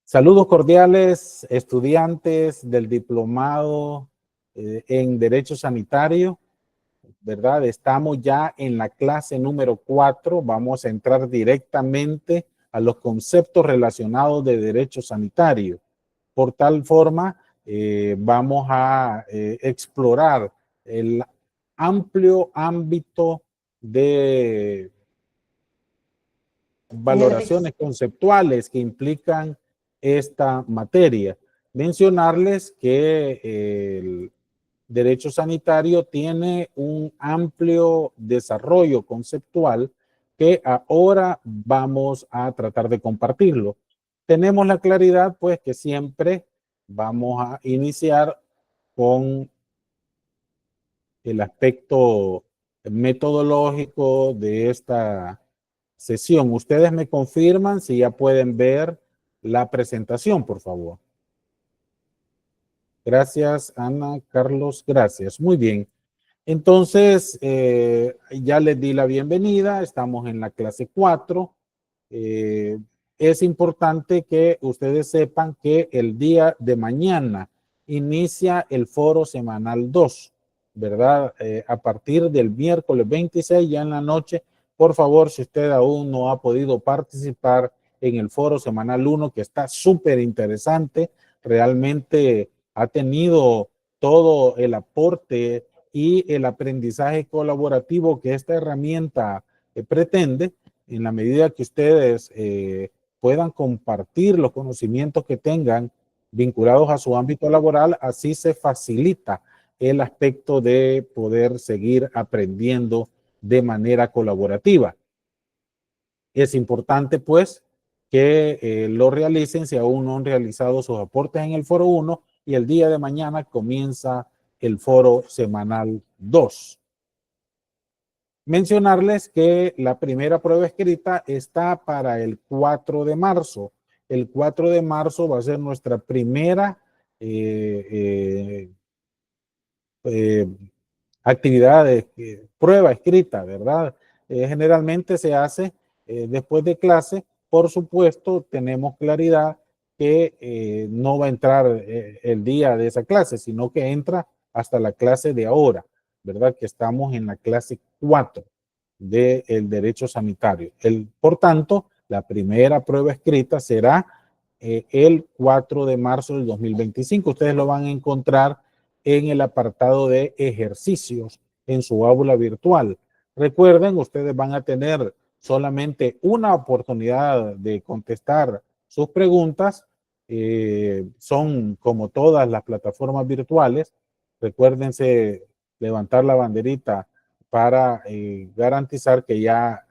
Saludos cordiales, estudiantes del diplomado en Derecho Sanitario, ¿verdad? Estamos ya en la clase número 4. Vamos a entrar directamente a los conceptos relacionados de Derecho Sanitario. Por tal forma, vamos a explorar el amplio ámbito de valoraciones conceptuales que implican esta materia. Mencionarles que el derecho sanitario tiene un amplio desarrollo conceptual que ahora vamos a tratar de compartirlo. Tenemos la claridad, pues, que siempre vamos a iniciar con el aspecto metodológico de esta sesión. Ustedes me confirman si ya pueden ver la presentación, por favor. Gracias, Ana, Carlos, gracias. Muy bien. Entonces, ya les di la bienvenida. Estamos en la clase 4. Es importante que ustedes sepan que el día de mañana inicia el foro semanal 2, ¿verdad? A partir del miércoles 26, ya en la noche, por favor, si usted aún no ha podido participar en el foro semanal 1, que está súper interesante, realmente ha tenido todo el aporte y el aprendizaje colaborativo que esta herramienta pretende, en la medida que ustedes puedan compartir los conocimientos que tengan vinculados a su ámbito laboral, así se facilita el aspecto de poder seguir aprendiendo de manera colaborativa. Es importante, pues, que lo realicen si aún no han realizado sus aportes en el foro 1 y el día de mañana comienza el foro semanal 2. Mencionarles que la primera prueba escrita está para el 4 de marzo. El 4 de marzo va a ser nuestra primera actividad de prueba escrita, ¿verdad? Generalmente se hace después de clase. Por supuesto, tenemos claridad que no va a entrar el día de esa clase, sino que entra hasta la clase de ahora, ¿verdad? Que estamos en la clase 4 del derecho sanitario. Por tanto, la primera prueba escrita será el 4 de marzo del 2025. Ustedes lo van a encontrar en el apartado de ejercicios en su aula virtual. Recuerden, ustedes van a tener solamente una oportunidad de contestar sus preguntas. Son como todas las plataformas virtuales. Recuérdense levantar la banderita para garantizar que ya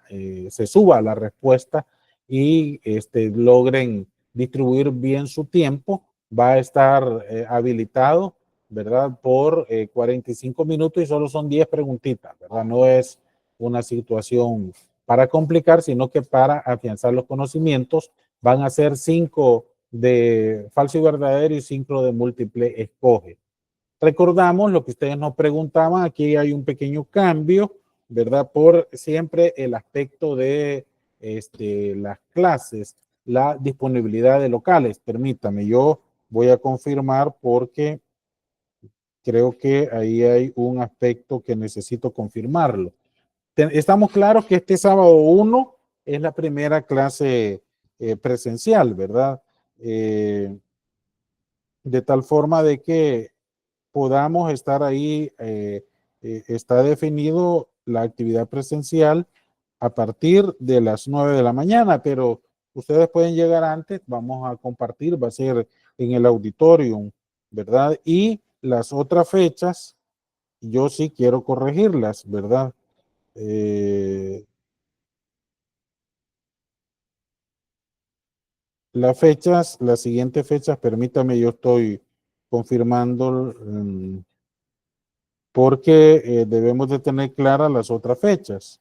se suba la respuesta y logren distribuir bien su tiempo. Va a estar habilitado, ¿verdad? Por 45 minutos y solo son 10 preguntitas, ¿verdad? No es una situación para complicar, sino que para afianzar los conocimientos. Van a ser 5 de falso y verdadero y 5 de múltiple escoge. Recordamos lo que ustedes nos preguntaban, aquí hay un pequeño cambio, ¿verdad? Por siempre el aspecto de las clases, la disponibilidad de locales. Permítame, yo voy a confirmar porque creo que ahí hay un aspecto que necesito confirmarlo. Estamos claros que este sábado 1 es la primera clase presencial, ¿verdad? De tal forma de que podamos estar ahí, está definido la actividad presencial a partir de las 9 de la mañana, pero ustedes pueden llegar antes, vamos a compartir, va a ser en el auditorium, ¿verdad? Y las otras fechas, yo sí quiero corregirlas, ¿verdad? Las fechas, las siguientes fechas, permítame, yo estoy confirmando porque debemos de tener claras las otras fechas.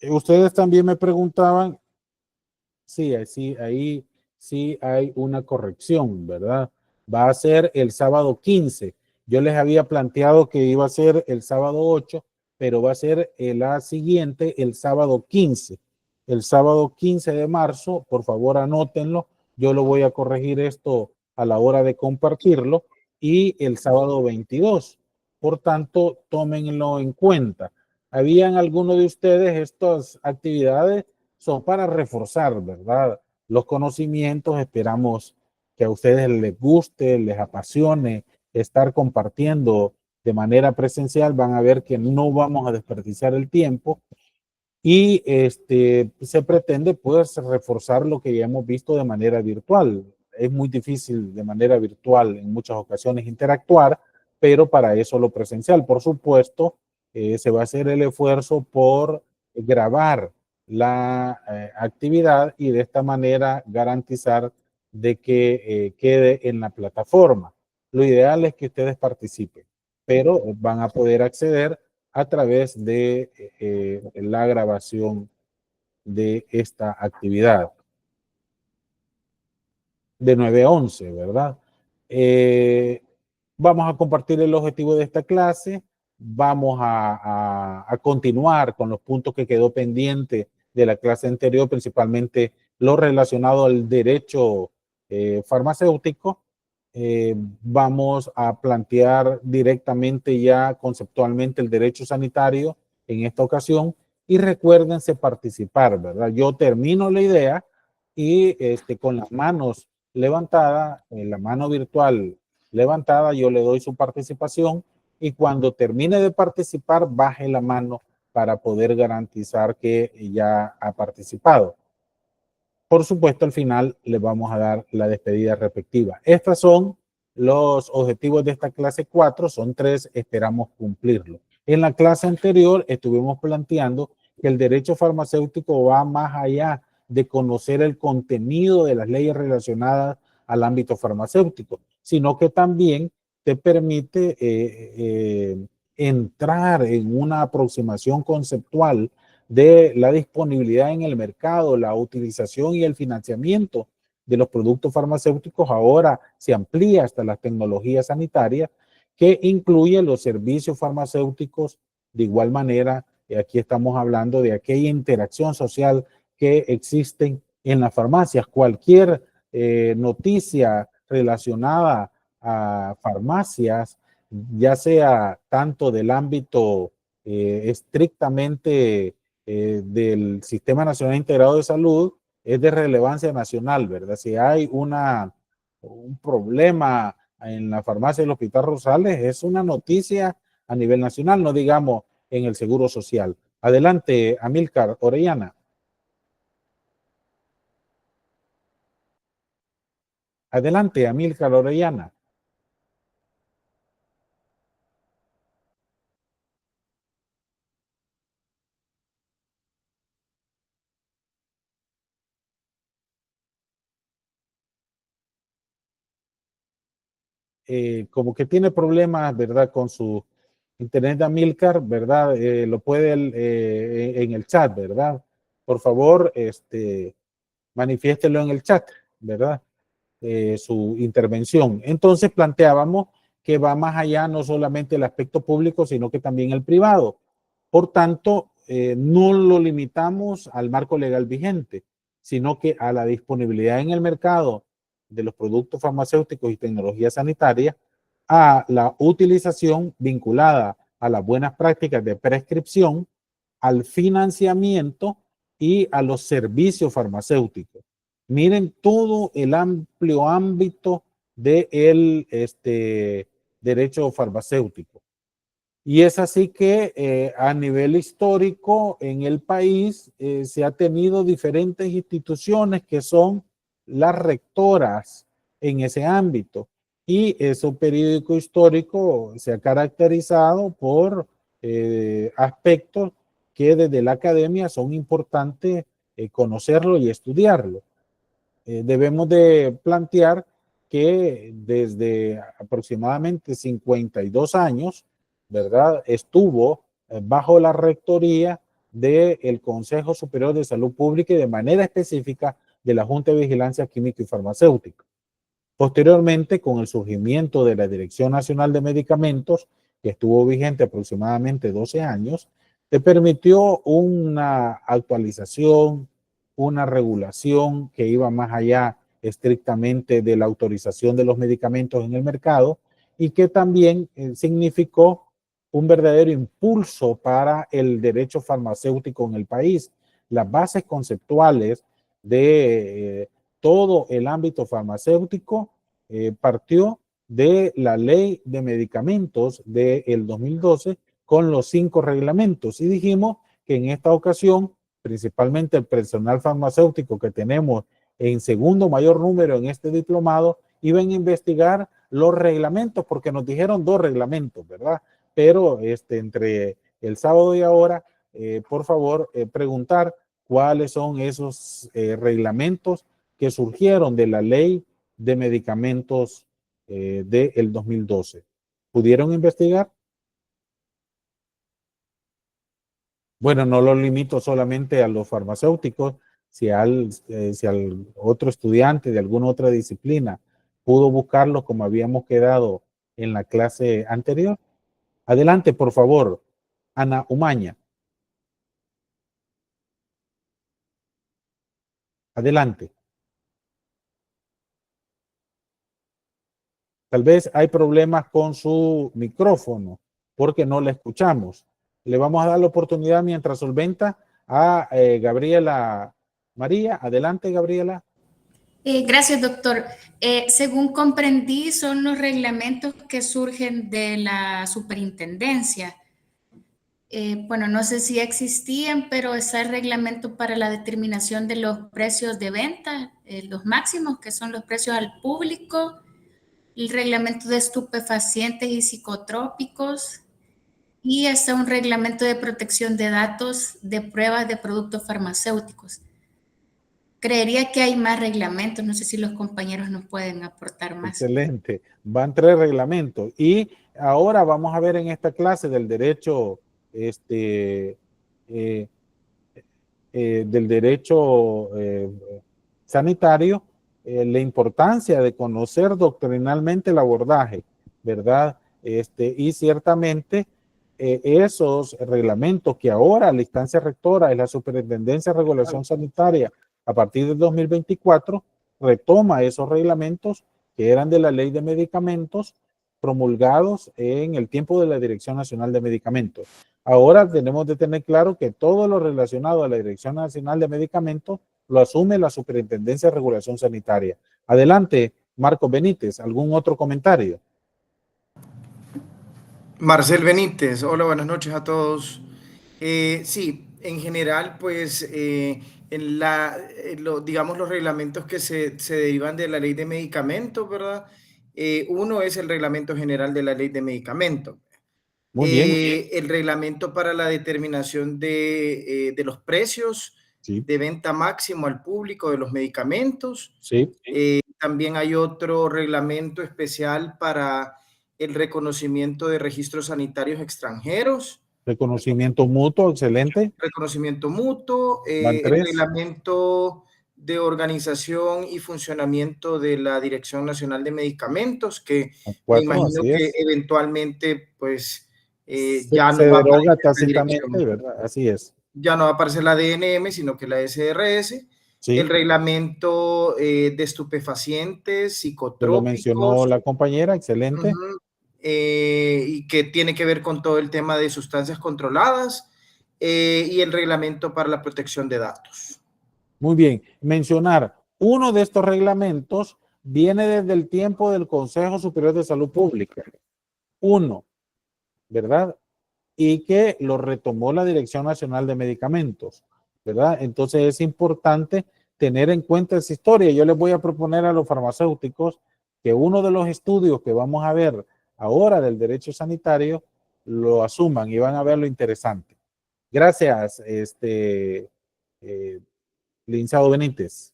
Ustedes también me preguntaban, sí, ahí sí hay una corrección, ¿verdad? Va a ser el sábado 15. Yo les había planteado que iba a ser el sábado 8, pero va a ser la siguiente, el sábado 15. El sábado 15 de marzo, por favor anótenlo, Yo lo voy a corregir esto a la hora de compartirlo y el sábado 22. Por tanto, tómenlo en cuenta. Habían algunos de ustedes, estas actividades son para reforzar, ¿verdad? Los conocimientos. Esperamos que a ustedes les guste, les apasione estar compartiendo de manera presencial. Van a ver que no vamos a desperdiciar el tiempo y se pretende pues reforzar lo que ya hemos visto de manera virtual. Es muy difícil de manera virtual en muchas ocasiones interactuar, pero para eso lo presencial. Por supuesto, se va a hacer el esfuerzo por grabar la actividad y de esta manera garantizar de que quede en la plataforma. Lo ideal es que ustedes participen, pero van a poder acceder a través de la grabación de esta actividad de 9 a 11, ¿verdad? Eh, Vamos a compartir el objetivo de esta clase, vamos a continuar con los puntos que quedó pendiente de la clase anterior, principalmente lo relacionado al derecho farmacéutico. Vamos a plantear directamente ya conceptualmente el derecho sanitario en esta ocasión y recuérdense participar, ¿verdad? Yo termino la idea y con las manos levantadas, la mano virtual levantada, yo le doy su participación y cuando termine de participar, baje la mano para poder garantizar que ya ha participado. Por supuesto, al final le vamos a dar la despedida respectiva. Estos son los objetivos de esta clase 4, son 3, esperamos cumplirlo. En la clase anterior estuvimos planteando que el derecho farmacéutico va más allá de conocer el contenido de las leyes relacionadas al ámbito farmacéutico, sino que también te permite entrar en una aproximación conceptual de la disponibilidad en el mercado, la utilización y el financiamiento de los productos farmacéuticos. Ahora se amplía hasta las tecnologías sanitarias, que incluye los servicios farmacéuticos. De igual manera, aquí estamos hablando de aquella interacción social que existen en las farmacias. Cualquier noticia relacionada a farmacias, ya sea tanto del ámbito estrictamente del Sistema Nacional Integrado de Salud, es de relevancia nacional, ¿verdad? Si hay un problema en la farmacia del Hospital Rosales, es una noticia a nivel nacional, no digamos en el Seguro Social. Adelante, Amílcar Orellana. Adelante, Amílcar Orellana. Como que tiene problemas, ¿verdad? Con su internet de Amílcar, ¿verdad? Lo puede en el chat, ¿verdad? Por favor, manifiéstelo en el chat, ¿verdad? Su intervención. Entonces planteábamos que va más allá no solamente el aspecto público, sino que también el privado. Por tanto, no lo limitamos al marco legal vigente, sino que a la disponibilidad en el mercado de los productos farmacéuticos y tecnología sanitaria, a la utilización vinculada a las buenas prácticas de prescripción, al financiamiento y a los servicios farmacéuticos. Miren todo el amplio ámbito del derecho farmacéutico. Y es así que a nivel histórico en el país se ha tenido diferentes instituciones que son las rectoras en ese ámbito. Y ese periódico histórico se ha caracterizado por aspectos que desde la academia son importantes conocerlo y estudiarlo. Debemos de plantear que desde aproximadamente 52 años, ¿verdad? Estuvo bajo la rectoría del Consejo Superior de Salud Pública y de manera específica de la Junta de Vigilancia Química y Farmacéutica. Posteriormente, con el surgimiento de la Dirección Nacional de Medicamentos, que estuvo vigente aproximadamente 12 años, te permitió una actualización, una regulación que iba más allá estrictamente de la autorización de los medicamentos en el mercado y que también significó un verdadero impulso para el derecho farmacéutico en el país. Las bases conceptuales de todo el ámbito farmacéutico partió de la ley de medicamentos del 2012 con los 5 reglamentos y dijimos que en esta ocasión, principalmente el personal farmacéutico que tenemos en segundo mayor número en este diplomado, iban a investigar los reglamentos, porque nos dijeron 2 reglamentos, ¿verdad? Pero entre el sábado y ahora, por favor, preguntar cuáles son esos reglamentos que surgieron de la ley de medicamentos del 2012. ¿Pudieron investigar? Bueno, no lo limito solamente a los farmacéuticos, si al otro estudiante de alguna otra disciplina pudo buscarlo como habíamos quedado en la clase anterior. Adelante, por favor, Ana Umaña. Adelante. Tal vez hay problemas con su micrófono porque no la escuchamos. Le vamos a dar la oportunidad mientras solventa a Gabriela María. Adelante, Gabriela. Gracias, doctor. Según comprendí, son los reglamentos que surgen de la superintendencia. Bueno, no sé si existían, pero está el reglamento para la determinación de los precios de venta, los máximos, que son los precios al público, el reglamento de estupefacientes y psicotrópicos, y está un reglamento de protección de datos de pruebas de productos farmacéuticos. Creería que hay más reglamentos, no sé si los compañeros nos pueden aportar más. Excelente, van 3 reglamentos y ahora vamos a ver en esta clase del derecho del derecho sanitario, la importancia de conocer doctrinalmente el abordaje, ¿verdad? Y ciertamente esos reglamentos que ahora la instancia rectora es la Superintendencia de Regulación Sanitaria a partir del 2024, retoma esos reglamentos que eran de la Ley de Medicamentos promulgados en el tiempo de la Dirección Nacional de Medicamentos. Ahora tenemos de tener claro que todo lo relacionado a la Dirección Nacional de Medicamentos lo asume la Superintendencia de Regulación Sanitaria. Adelante, Marco Benítez, ¿algún otro comentario? Marcel Benítez, hola, buenas noches a todos. Sí, en general, pues, digamos, los reglamentos que se derivan de la ley de medicamentos, ¿verdad? Uno es el reglamento general de la ley de medicamentos. Muy bien. El reglamento para la determinación de los precios Sí. de venta máximo al público de los medicamentos. Sí. También hay otro reglamento especial para el reconocimiento de registros sanitarios extranjeros. Reconocimiento mutuo, excelente. Reconocimiento mutuo, Van 3. el reglamento de organización y funcionamiento de la Dirección Nacional de Medicamentos, que 4, me imagino que eventualmente, pues, ya se no va a deroga aparecer la tácitamente, dirección. ¿verdad? Así es. Ya no va a aparecer la DNM, sino que la SRS. Sí. El reglamento de estupefacientes, Se lo psicotrópicos. mencionó la compañera, excelente. Y que tiene que ver con todo el tema de sustancias controladas y el reglamento para la protección de datos. Muy bien. Mencionar, uno de estos reglamentos viene desde el tiempo del Consejo Superior de Salud Pública. Uno, ¿verdad? Y que lo retomó la Dirección Nacional de Medicamentos, ¿verdad? Entonces es importante tener en cuenta esa historia. Yo les voy a proponer a los farmacéuticos que uno de los estudios que vamos a ver ahora del derecho sanitario lo asuman y van a ver lo interesante. Gracias, Licenciado Benítez.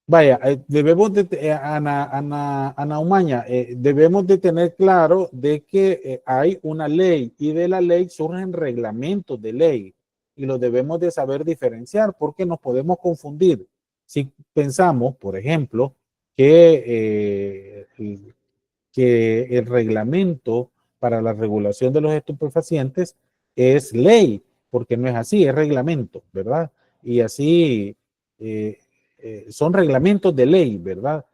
Vaya, debemos de, Ana Umaña, debemos de tener claro de que hay una ley y de la ley surgen reglamentos de ley y los debemos de saber diferenciar porque nos podemos confundir. Si pensamos, por ejemplo, que el reglamento para la regulación de los estupefacientes es ley, porque no es así, es reglamento, ¿verdad? Y así son reglamentos de ley, ¿verdad?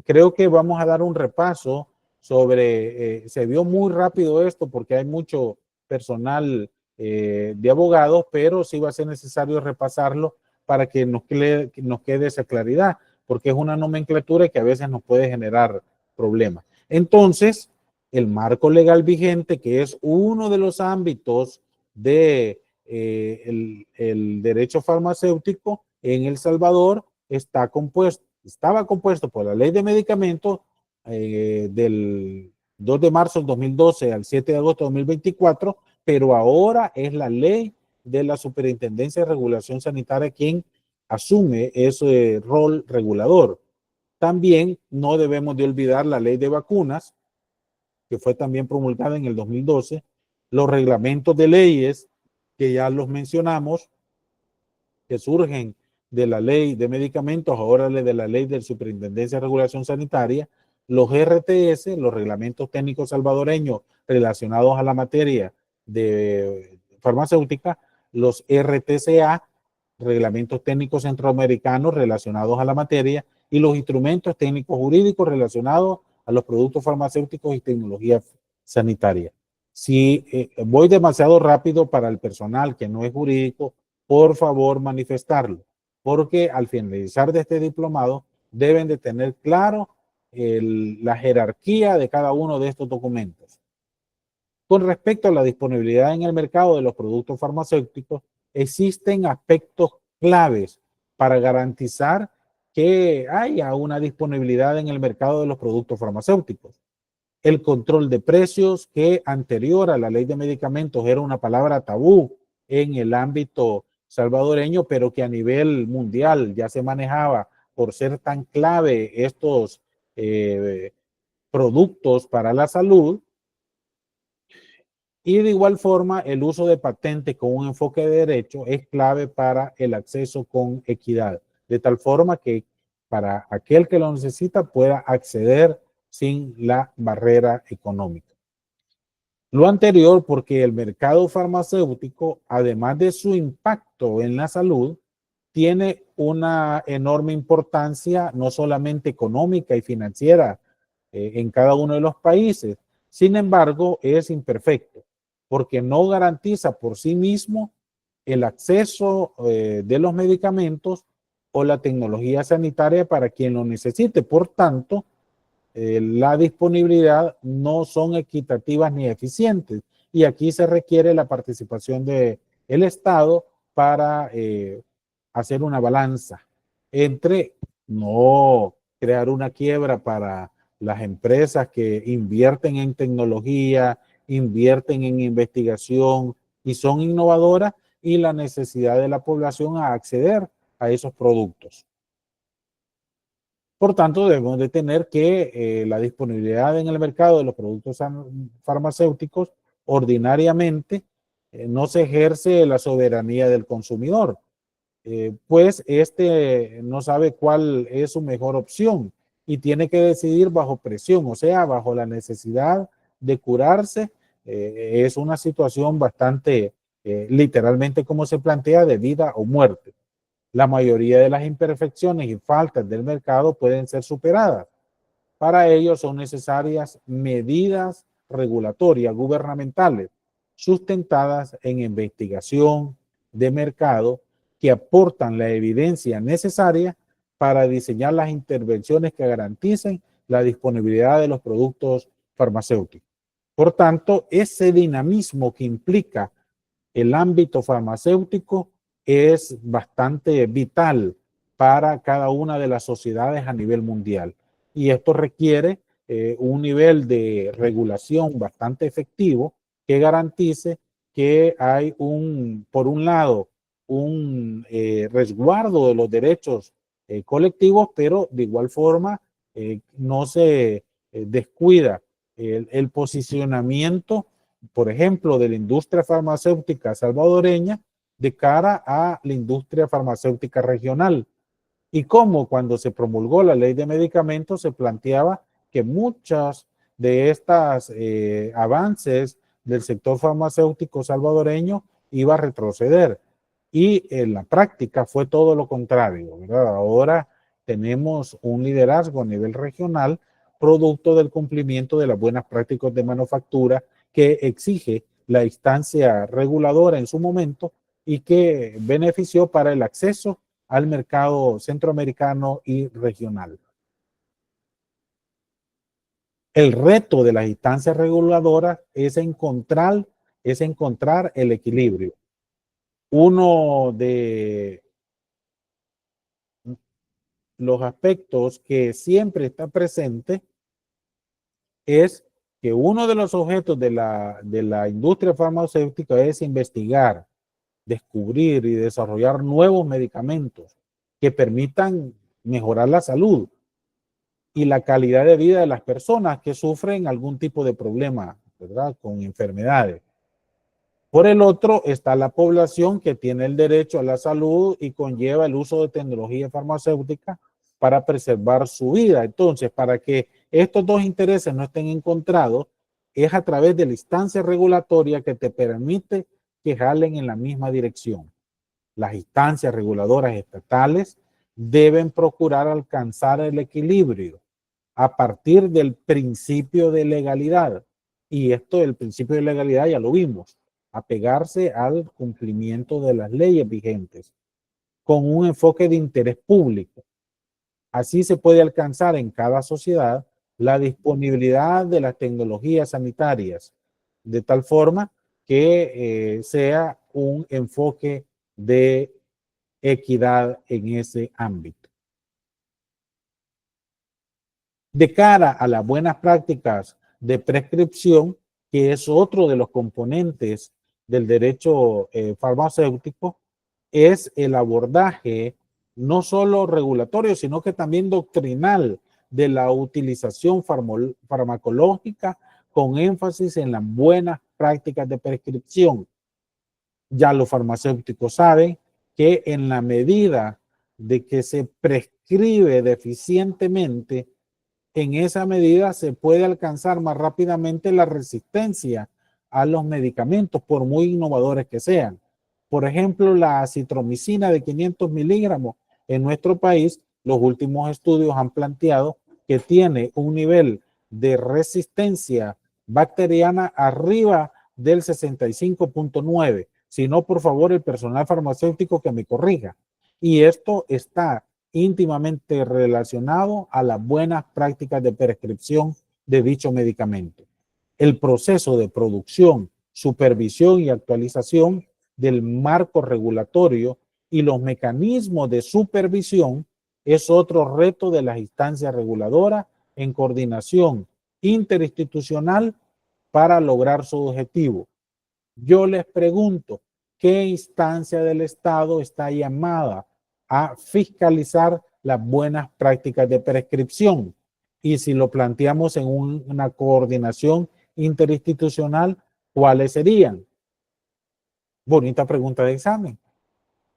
Creo que vamos a dar un repaso sobre, se vio muy rápido esto porque hay mucho personal de abogados, pero sí va a ser necesario repasarlo para que nos quede esa claridad, porque es una nomenclatura que a veces nos puede generar problemas. Entonces, el marco legal vigente, que es uno de los ámbitos de el derecho farmacéutico en El Salvador, estaba compuesto por la Ley de Medicamentos del 2 de marzo del 2012 al 7 de agosto de 2024, pero ahora es la Ley de la Superintendencia de Regulación Sanitaria quien asume ese rol regulador. También no debemos de olvidar la Ley de Vacunas, que fue también promulgada en el 2012, los reglamentos de leyes, que ya los mencionamos, que surgen de la Ley de Medicamentos, ahora de la Ley de Superintendencia de Regulación Sanitaria, los RTS, los reglamentos técnicos salvadoreños relacionados a la materia de farmacéutica, los RTCA, reglamentos técnicos centroamericanos relacionados a la materia, y los instrumentos técnicos jurídicos relacionados a los productos farmacéuticos y tecnología sanitaria. Si voy demasiado rápido para el personal que no es jurídico, por favor manifestarlo, porque al finalizar de este diplomado deben de tener claro la jerarquía de cada uno de estos documentos. Con respecto a la disponibilidad en el mercado de los productos farmacéuticos, existen aspectos claves para garantizar que haya una disponibilidad en el mercado de los productos farmacéuticos. El control de precios, que anterior a la Ley de Medicamentos era una palabra tabú en el ámbito salvadoreño, pero que a nivel mundial ya se manejaba por ser tan clave estos productos para la salud. Y de igual forma, el uso de patentes con un enfoque de derecho es clave para el acceso con equidad, de tal forma que para aquel que lo necesita pueda acceder sin la barrera económica. Lo anterior porque el mercado farmacéutico, además de su impacto en la salud, tiene una enorme importancia no solamente económica y financiera en cada uno de los países. Sin embargo, es imperfecto porque no garantiza por sí mismo el acceso de los medicamentos o la tecnología sanitaria para quien lo necesite. Por tanto, la disponibilidad no son equitativas ni eficientes. Y aquí se requiere la participación del Estado para hacer una balanza entre no crear una quiebra para las empresas que invierten en tecnología, invierten en investigación y son innovadoras, y la necesidad de la población a acceder a esos productos. Por tanto, debemos de tener que la disponibilidad en el mercado de los productos farmacéuticos ordinariamente no se ejerce la soberanía del consumidor, pues este no sabe cuál es su mejor opción y tiene que decidir bajo presión, o sea, bajo la necesidad de curarse. Es una situación bastante, literalmente como se plantea, de vida o muerte. La mayoría de las imperfecciones y faltas del mercado pueden ser superadas. Para ello son necesarias medidas regulatorias gubernamentales sustentadas en investigación de mercado que aportan la evidencia necesaria para diseñar las intervenciones que garanticen la disponibilidad de los productos farmacéuticos. Por tanto, ese dinamismo que implica el ámbito farmacéutico es bastante vital para cada una de las sociedades a nivel mundial. Y esto requiere un nivel de regulación bastante efectivo que garantice que hay por un lado, un resguardo de los derechos colectivos, pero de igual forma no se descuida el posicionamiento, por ejemplo, de la industria farmacéutica salvadoreña de cara a la industria farmacéutica regional. Y como cuando se promulgó la Ley de Medicamentos se planteaba que muchas de estas avances del sector farmacéutico salvadoreño iba a retroceder. Y en la práctica fue todo lo contrario, ¿verdad? Ahora tenemos un liderazgo a nivel regional producto del cumplimiento de las buenas prácticas de manufactura que exige la instancia reguladora en su momento y que benefició para el acceso al mercado centroamericano y regional. El reto de las instancias reguladoras es encontrar el equilibrio. Uno de los aspectos que siempre está presente es que uno de los objetos de la industria farmacéutica es investigar, descubrir y desarrollar nuevos medicamentos que permitan mejorar la salud y la calidad de vida de las personas que sufren algún tipo de problema, ¿verdad? Con enfermedades. Por el otro está la población que tiene el derecho a la salud y conlleva el uso de tecnología farmacéutica para preservar su vida. Entonces, para que estos dos intereses no estén encontrados, es a través de la instancia regulatoria que te permite que jalen en la misma dirección. Las instancias reguladoras estatales deben procurar alcanzar el equilibrio a partir del principio de legalidad. Y esto del principio de legalidad ya lo vimos, apegarse al cumplimiento de las leyes vigentes con un enfoque de interés público. Así se puede alcanzar en cada sociedad la disponibilidad de las tecnologías sanitarias, de tal forma que sea un enfoque de equidad en ese ámbito. De cara a las buenas prácticas de prescripción, que es otro de los componentes del derecho farmacéutico, es el abordaje no solo regulatorio, sino que también doctrinal de la utilización farmacológica con énfasis en las buenas prácticas de prescripción. Ya los farmacéuticos saben que en la medida de que se prescribe deficientemente, en esa medida se puede alcanzar más rápidamente la resistencia a los medicamentos, por muy innovadores que sean. Por ejemplo, la acitromicina de 500 miligramos en nuestro país, los últimos estudios han planteado que tiene un nivel de resistencia bacteriana arriba del 65.9. Si no, por favor, el personal farmacéutico que me corrija. Y esto está íntimamente relacionado a las buenas prácticas de prescripción de dicho medicamento. El proceso de producción, supervisión y actualización del marco regulatorio y los mecanismos de supervisión es otro reto de las instancias reguladoras en coordinación interinstitucional para lograr su objetivo. Yo les pregunto, ¿qué instancia del Estado está llamada a fiscalizar las buenas prácticas de prescripción? Y si lo planteamos en una coordinación interinstitucional, ¿cuáles serían? Bonita pregunta de examen,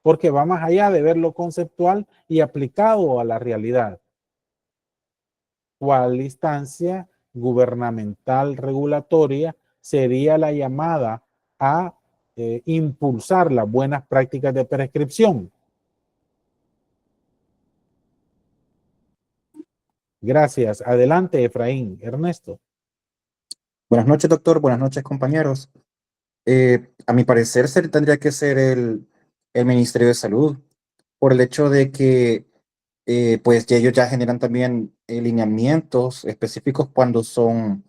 porque va más allá de ver lo conceptual y aplicado a la realidad. ¿Cuál instancia gubernamental regulatoria sería la llamada a impulsar las buenas prácticas de prescripción? Gracias. Adelante, Efraín. Ernesto. Buenas noches, doctor. Buenas noches, compañeros. A mi parecer, tendría que ser el Ministerio de Salud, por el hecho de que pues ellos ya generan también lineamientos específicos cuando son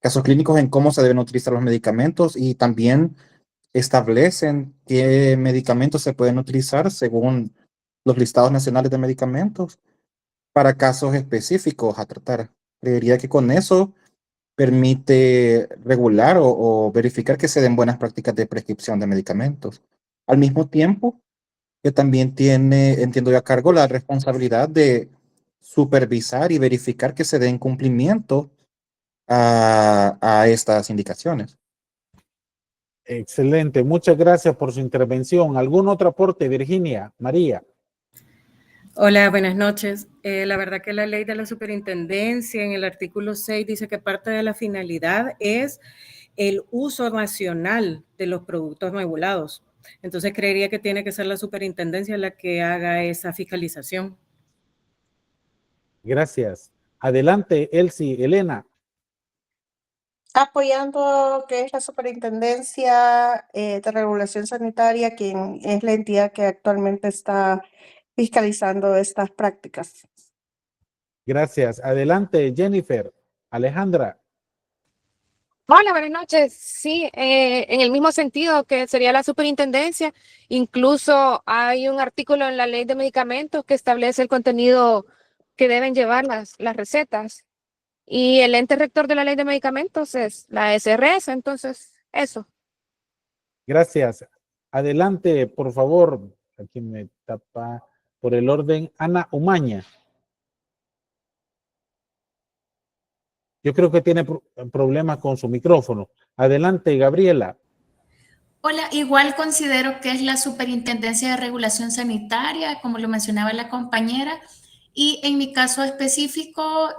casos clínicos en cómo se deben utilizar los medicamentos y también establecen qué medicamentos se pueden utilizar según los listados nacionales de medicamentos para casos específicos a tratar. Creería que con eso permite regular o verificar que se den buenas prácticas de prescripción de medicamentos. Al mismo tiempo, que también tiene, entiendo yo, a cargo la responsabilidad de supervisar y verificar que se den cumplimiento a estas indicaciones. Excelente. Muchas gracias por su intervención. ¿Algún otro aporte, Virginia? María. Hola, buenas noches. La verdad que la ley de la superintendencia en el artículo 6 dice que parte de la finalidad es el uso nacional de los productos regulados. Entonces creería que tiene que ser la superintendencia la que haga esa fiscalización. Gracias. Adelante, Elsie. Elena. Apoyando que es la Superintendencia de Regulación Sanitaria, quien es la entidad que actualmente está fiscalizando estas prácticas. Gracias. Adelante, Jennifer. Alejandra. Hola, buenas noches. Sí, en el mismo sentido que sería la superintendencia, incluso hay un artículo en la ley de medicamentos que establece el contenido que deben llevar las recetas. Y el ente rector de la ley de medicamentos es la SRS, entonces eso. Gracias. Adelante, por favor. Aquí me tapa por el orden. Ana Umaña. Yo creo que tiene problemas con su micrófono. Adelante, Gabriela. Hola, igual considero que es la Superintendencia de Regulación Sanitaria, como lo mencionaba la compañera, y en mi caso específico,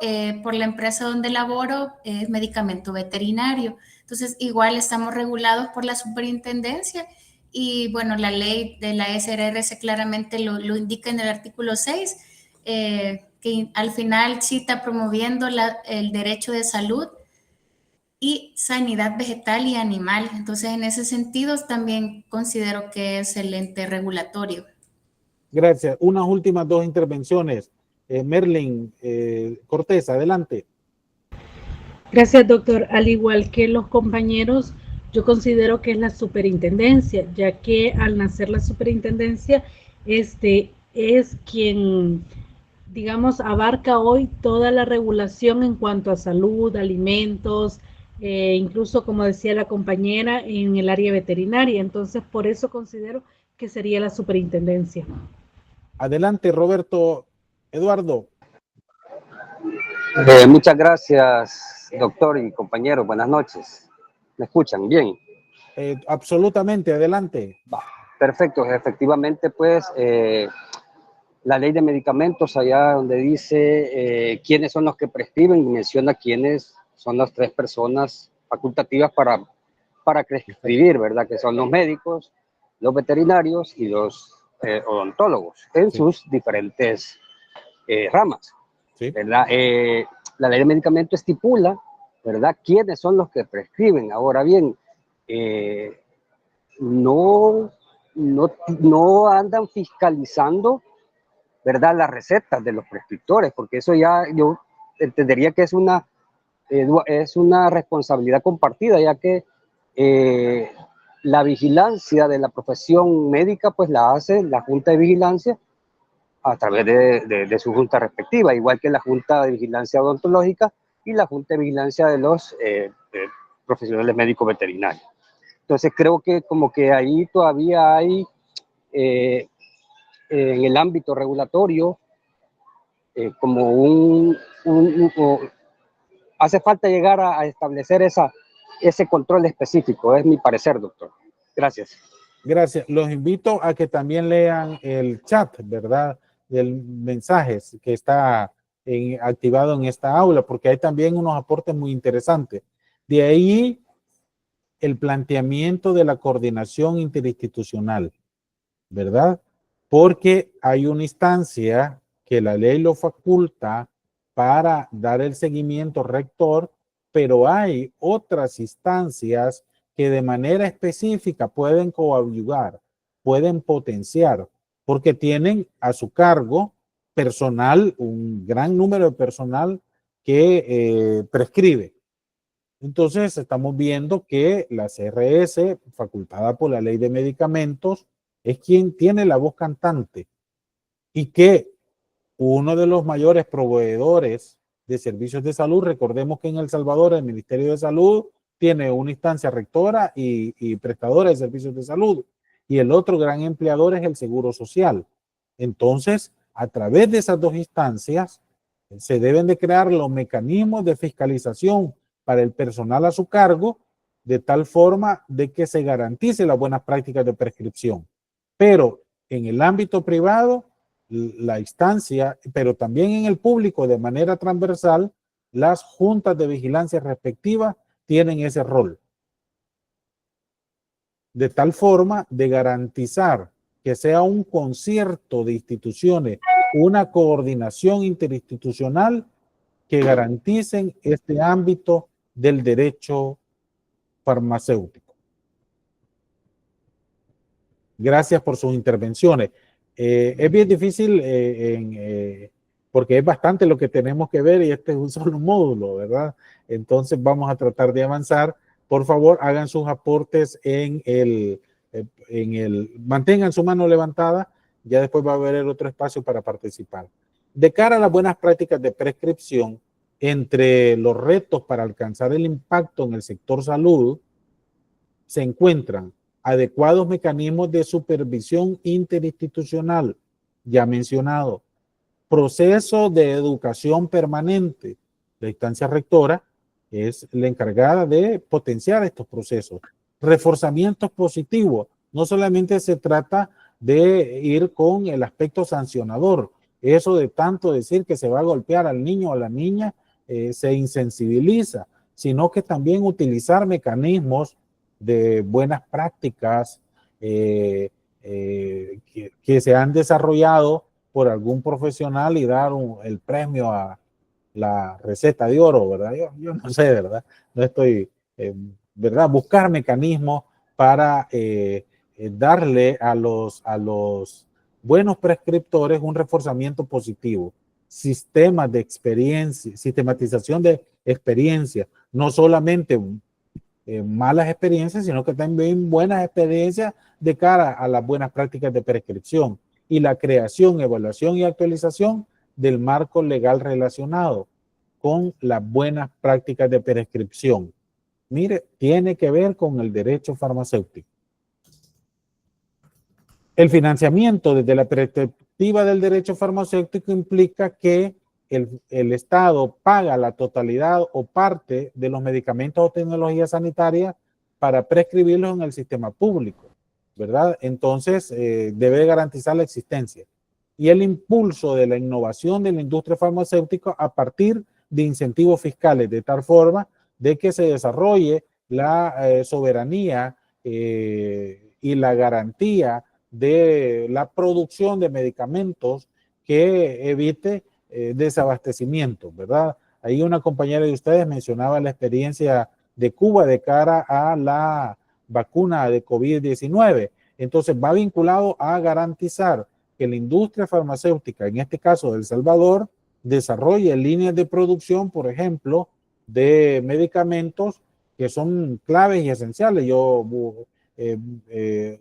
por la empresa donde laboro, es medicamento veterinario. Entonces, igual estamos regulados por la superintendencia y, bueno, la ley de la SRS claramente lo indica en el artículo 6, que al final sí está promoviendo el derecho de salud y sanidad vegetal y animal. Entonces, en ese sentido, también considero que es el ente regulatorio. Gracias. Unas últimas dos intervenciones. Merlin Cortés, adelante. Gracias, doctor. Al igual que los compañeros, yo considero que es la superintendencia, ya que al nacer la superintendencia, es quien, digamos, abarca hoy toda la regulación en cuanto a salud, alimentos, incluso, como decía la compañera, en el área veterinaria. Entonces, por eso considero que sería la superintendencia. Adelante, Roberto Eduardo. Muchas gracias, doctor y compañeros. Buenas noches. ¿Me escuchan bien? Absolutamente, adelante. Perfecto. Efectivamente, pues, la ley de medicamentos, allá donde dice quiénes son los que prescriben, menciona quiénes son las 3 personas facultativas para prescribir, ¿verdad? Que son los médicos, los veterinarios y los odontólogos en sus diferentes ramas. Sí. ¿Verdad? La ley de medicamentos estipula, ¿verdad?, quiénes son los que prescriben. Ahora bien, no andan fiscalizando, ¿verdad?, las recetas de los prescriptores, porque eso ya yo entendería que es una responsabilidad compartida, ya que la vigilancia de la profesión médica pues la hace la Junta de Vigilancia a través de su junta respectiva, igual que la Junta de Vigilancia Odontológica y la Junta de Vigilancia de los profesionales médicos veterinarios. Entonces creo que como que ahí todavía hay en el ámbito regulatorio como hace falta llegar a establecer ese control específico, es mi parecer, doctor. Gracias. Gracias. Los invito a que también lean el chat, ¿verdad?, del mensajes que está activado en esta aula, porque hay también unos aportes muy interesantes. De ahí el planteamiento de la coordinación interinstitucional, ¿verdad? Porque hay una instancia que la ley lo faculta para dar el seguimiento rector, pero hay otras instancias que de manera específica pueden coadyuvar, pueden potenciar, porque tienen a su cargo personal, un gran número de personal que prescribe. Entonces estamos viendo que la CRS, facultada por la ley de medicamentos, es quien tiene la voz cantante y que uno de los mayores proveedores de servicios de salud, recordemos que en El Salvador el Ministerio de Salud tiene una instancia rectora y prestadora de servicios de salud, y el otro gran empleador es el Seguro Social. Entonces, a través de esas dos instancias, se deben de crear los mecanismos de fiscalización para el personal a su cargo, de tal forma de que se garantice las buenas prácticas de prescripción. Pero en el ámbito privado, la instancia, pero también en el público de manera transversal, las juntas de vigilancia respectivas tienen ese rol. de tal forma de garantizar que sea un concierto de instituciones, una coordinación interinstitucional que garanticen este ámbito del derecho farmacéutico. Gracias por sus intervenciones. Es bien difícil porque es bastante lo que tenemos que ver y este es un solo módulo, ¿verdad? Entonces vamos a tratar de avanzar. Por favor, hagan sus aportes mantengan su mano levantada, ya después va a haber otro espacio para participar. De cara a las buenas prácticas de prescripción, entre los retos para alcanzar el impacto en el sector salud, se encuentran adecuados mecanismos de supervisión interinstitucional, ya mencionado, proceso de educación permanente. La instancia rectora es la encargada de potenciar estos procesos. Reforzamientos positivos. No solamente se trata de ir con el aspecto sancionador. Eso de tanto decir que se va a golpear al niño o a la niña se insensibiliza, sino que también utilizar mecanismos de buenas prácticas que se han desarrollado por algún profesional y dar el premio a la receta de oro, ¿verdad? Yo no sé, ¿verdad? No estoy, ¿verdad? Buscar mecanismos para darle a los buenos prescriptores un reforzamiento positivo, sistemas de experiencia, sistematización de experiencia, no solamente malas experiencias, sino que también buenas experiencias de cara a las buenas prácticas de prescripción y la creación, evaluación y actualización del marco legal relacionado con las buenas prácticas de prescripción. Mire, tiene que ver con el derecho farmacéutico. El financiamiento desde la perspectiva del derecho farmacéutico implica que el Estado paga la totalidad o parte de los medicamentos o tecnologías sanitarias para prescribirlos en el sistema público, ¿verdad? Entonces, debe garantizar la existencia. Y el impulso de la innovación de la industria farmacéutica a partir de incentivos fiscales, de tal forma de que se desarrolle la soberanía y la garantía de la producción de medicamentos que evite desabastecimiento, ¿verdad? Ahí una compañera de ustedes mencionaba la experiencia de Cuba de cara a la vacuna de COVID-19. Entonces va vinculado a garantizar que la industria farmacéutica, en este caso de El Salvador, desarrolle líneas de producción, por ejemplo, de medicamentos que son claves y esenciales. Yo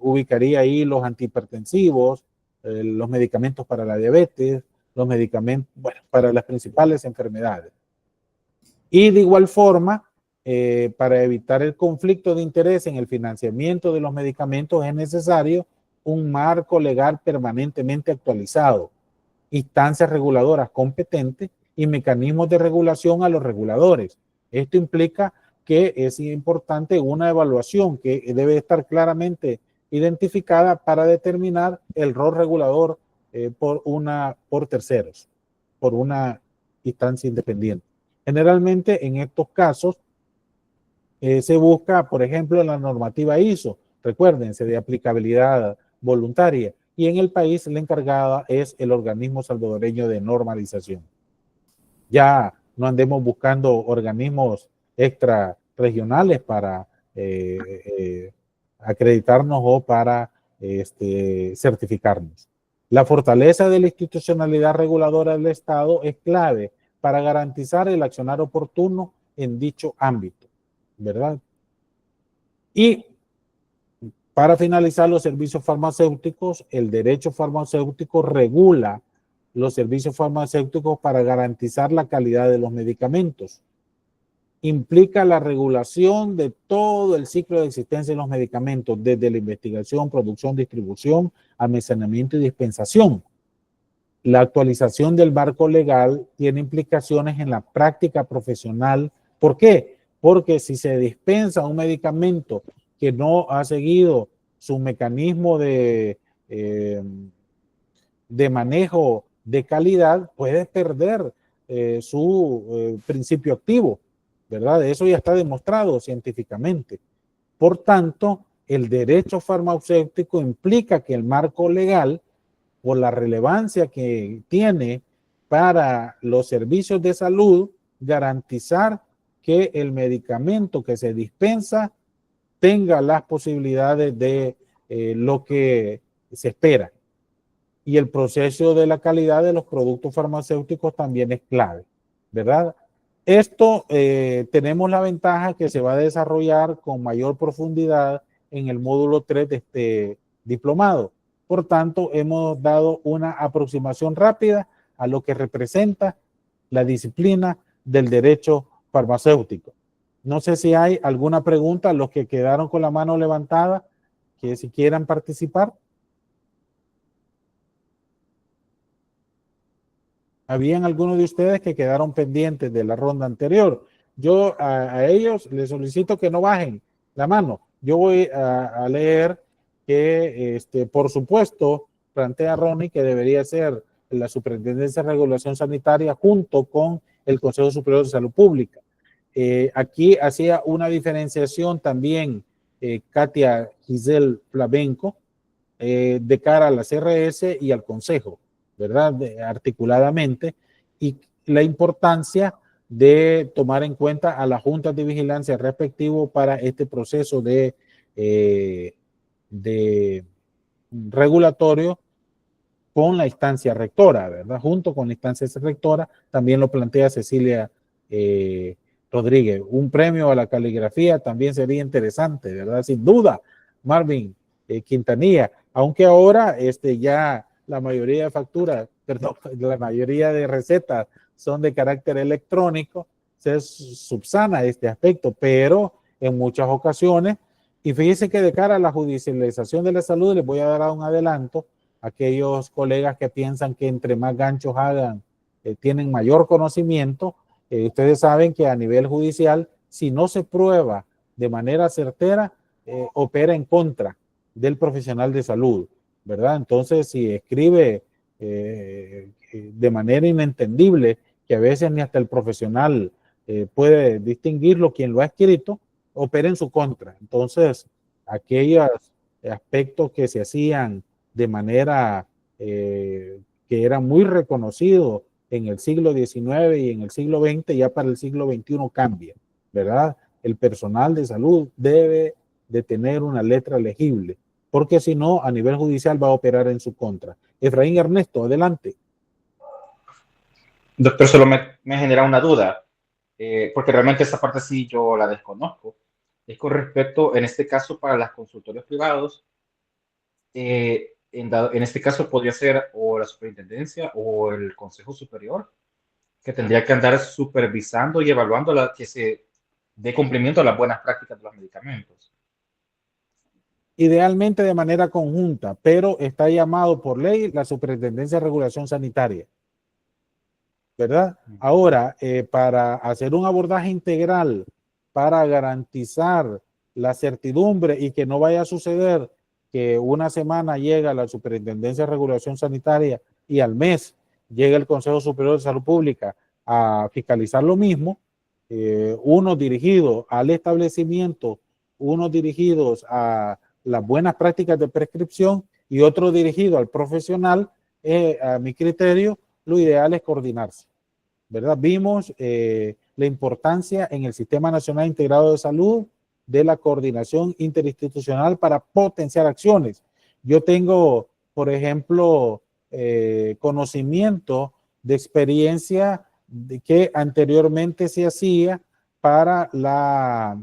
ubicaría ahí los antihipertensivos, los medicamentos para la diabetes, los medicamentos, bueno, para las principales enfermedades. Y de igual forma, para evitar el conflicto de interés en el financiamiento de los medicamentos es necesario un marco legal permanentemente actualizado, instancias reguladoras competentes y mecanismos de regulación a los reguladores. Esto implica que es importante una evaluación que debe estar claramente identificada para determinar el rol regulador por terceros, por una instancia independiente. Generalmente en estos casos se busca, por ejemplo, la normativa ISO, recuérdense, de aplicabilidad voluntaria, y en el país la encargada es el organismo salvadoreño de normalización. Ya no andemos buscando organismos extrarregionales para acreditarnos o para certificarnos. La fortaleza de la institucionalidad reguladora del Estado es clave para garantizar el accionar oportuno en dicho ámbito, ¿verdad? Y para finalizar, los servicios farmacéuticos, el derecho farmacéutico regula los servicios farmacéuticos para garantizar la calidad de los medicamentos. Implica la regulación de todo el ciclo de existencia de los medicamentos, desde la investigación, producción, distribución, almacenamiento y dispensación. La actualización del marco legal tiene implicaciones en la práctica profesional. ¿Por qué? Porque si se dispensa un medicamento que no ha seguido su mecanismo de manejo de calidad, puede perder su principio activo, ¿verdad? Eso ya está demostrado científicamente. Por tanto, el derecho farmacéutico implica que el marco legal, por la relevancia que tiene para los servicios de salud, garantizar que el medicamento que se dispensa tenga las posibilidades de lo que se espera. Y el proceso de la calidad de los productos farmacéuticos también es clave, ¿verdad? Esto tenemos la ventaja que se va a desarrollar con mayor profundidad en el módulo 3 de este diplomado. Por tanto, hemos dado una aproximación rápida a lo que representa la disciplina del derecho farmacéutico. No sé si hay alguna pregunta, los que quedaron con la mano levantada, que si quieran participar. Habían algunos de ustedes que quedaron pendientes de la ronda anterior. Yo a ellos les solicito que no bajen la mano. Yo voy a leer que, por supuesto, plantea Ronnie que debería ser la Superintendencia de Regulación Sanitaria junto con el Consejo Superior de Salud Pública. Aquí hacía una diferenciación también Katia Giselle Flamenco de cara a la CRS y al Consejo, ¿verdad? Articuladamente, y la importancia de tomar en cuenta a las juntas de vigilancia respectivo para este proceso de regulatorio con la instancia rectora, ¿verdad? Junto con la instancia rectora, también lo plantea Cecilia Rodríguez. Un premio a la caligrafía también sería interesante, ¿verdad? Sin duda, Marvin Quintanilla, aunque ahora ya la mayoría de facturas, perdón, la mayoría de recetas son de carácter electrónico, se subsana este aspecto, pero en muchas ocasiones, y fíjense que de cara a la judicialización de la salud, les voy a dar un adelanto a aquellos colegas que piensan que entre más ganchos hagan, tienen mayor conocimiento. Ustedes saben que a nivel judicial, si no se prueba de manera certera, opera en contra del profesional de salud, ¿verdad? Entonces, si escribe de manera inentendible, que a veces ni hasta el profesional puede distinguirlo, quien lo ha escrito, opera en su contra. Entonces, aquellos aspectos que se hacían de manera que era muy reconocido en el siglo XIX y en el siglo XX, ya para el siglo XXI cambia, ¿verdad? El personal de salud debe de tener una letra legible, porque si no, a nivel judicial va a operar en su contra. Efraín Ernesto, adelante. Doctor, solo me genera una duda, porque realmente esta parte sí yo la desconozco. Es con respecto, en este caso, para los consultorios privados, en este caso podría ser o la superintendencia o el Consejo Superior, que tendría que andar supervisando y evaluando que se dé cumplimiento a las buenas prácticas de los medicamentos. Idealmente de manera conjunta, pero está llamado por ley la Superintendencia de Regulación Sanitaria, ¿verdad? Ahora, para hacer un abordaje integral, para garantizar la certidumbre y que no vaya a suceder que una semana llega la Superintendencia de Regulación Sanitaria y al mes llega el Consejo Superior de Salud Pública a fiscalizar lo mismo, unos dirigidos al establecimiento, unos dirigidos a las buenas prácticas de prescripción y otro dirigido al profesional, a mi criterio, lo ideal es coordinarse, ¿verdad? Vimos la importancia en el Sistema Nacional Integrado de Salud de la coordinación interinstitucional para potenciar acciones. Yo tengo, por ejemplo, conocimiento de experiencia de que anteriormente se hacía para la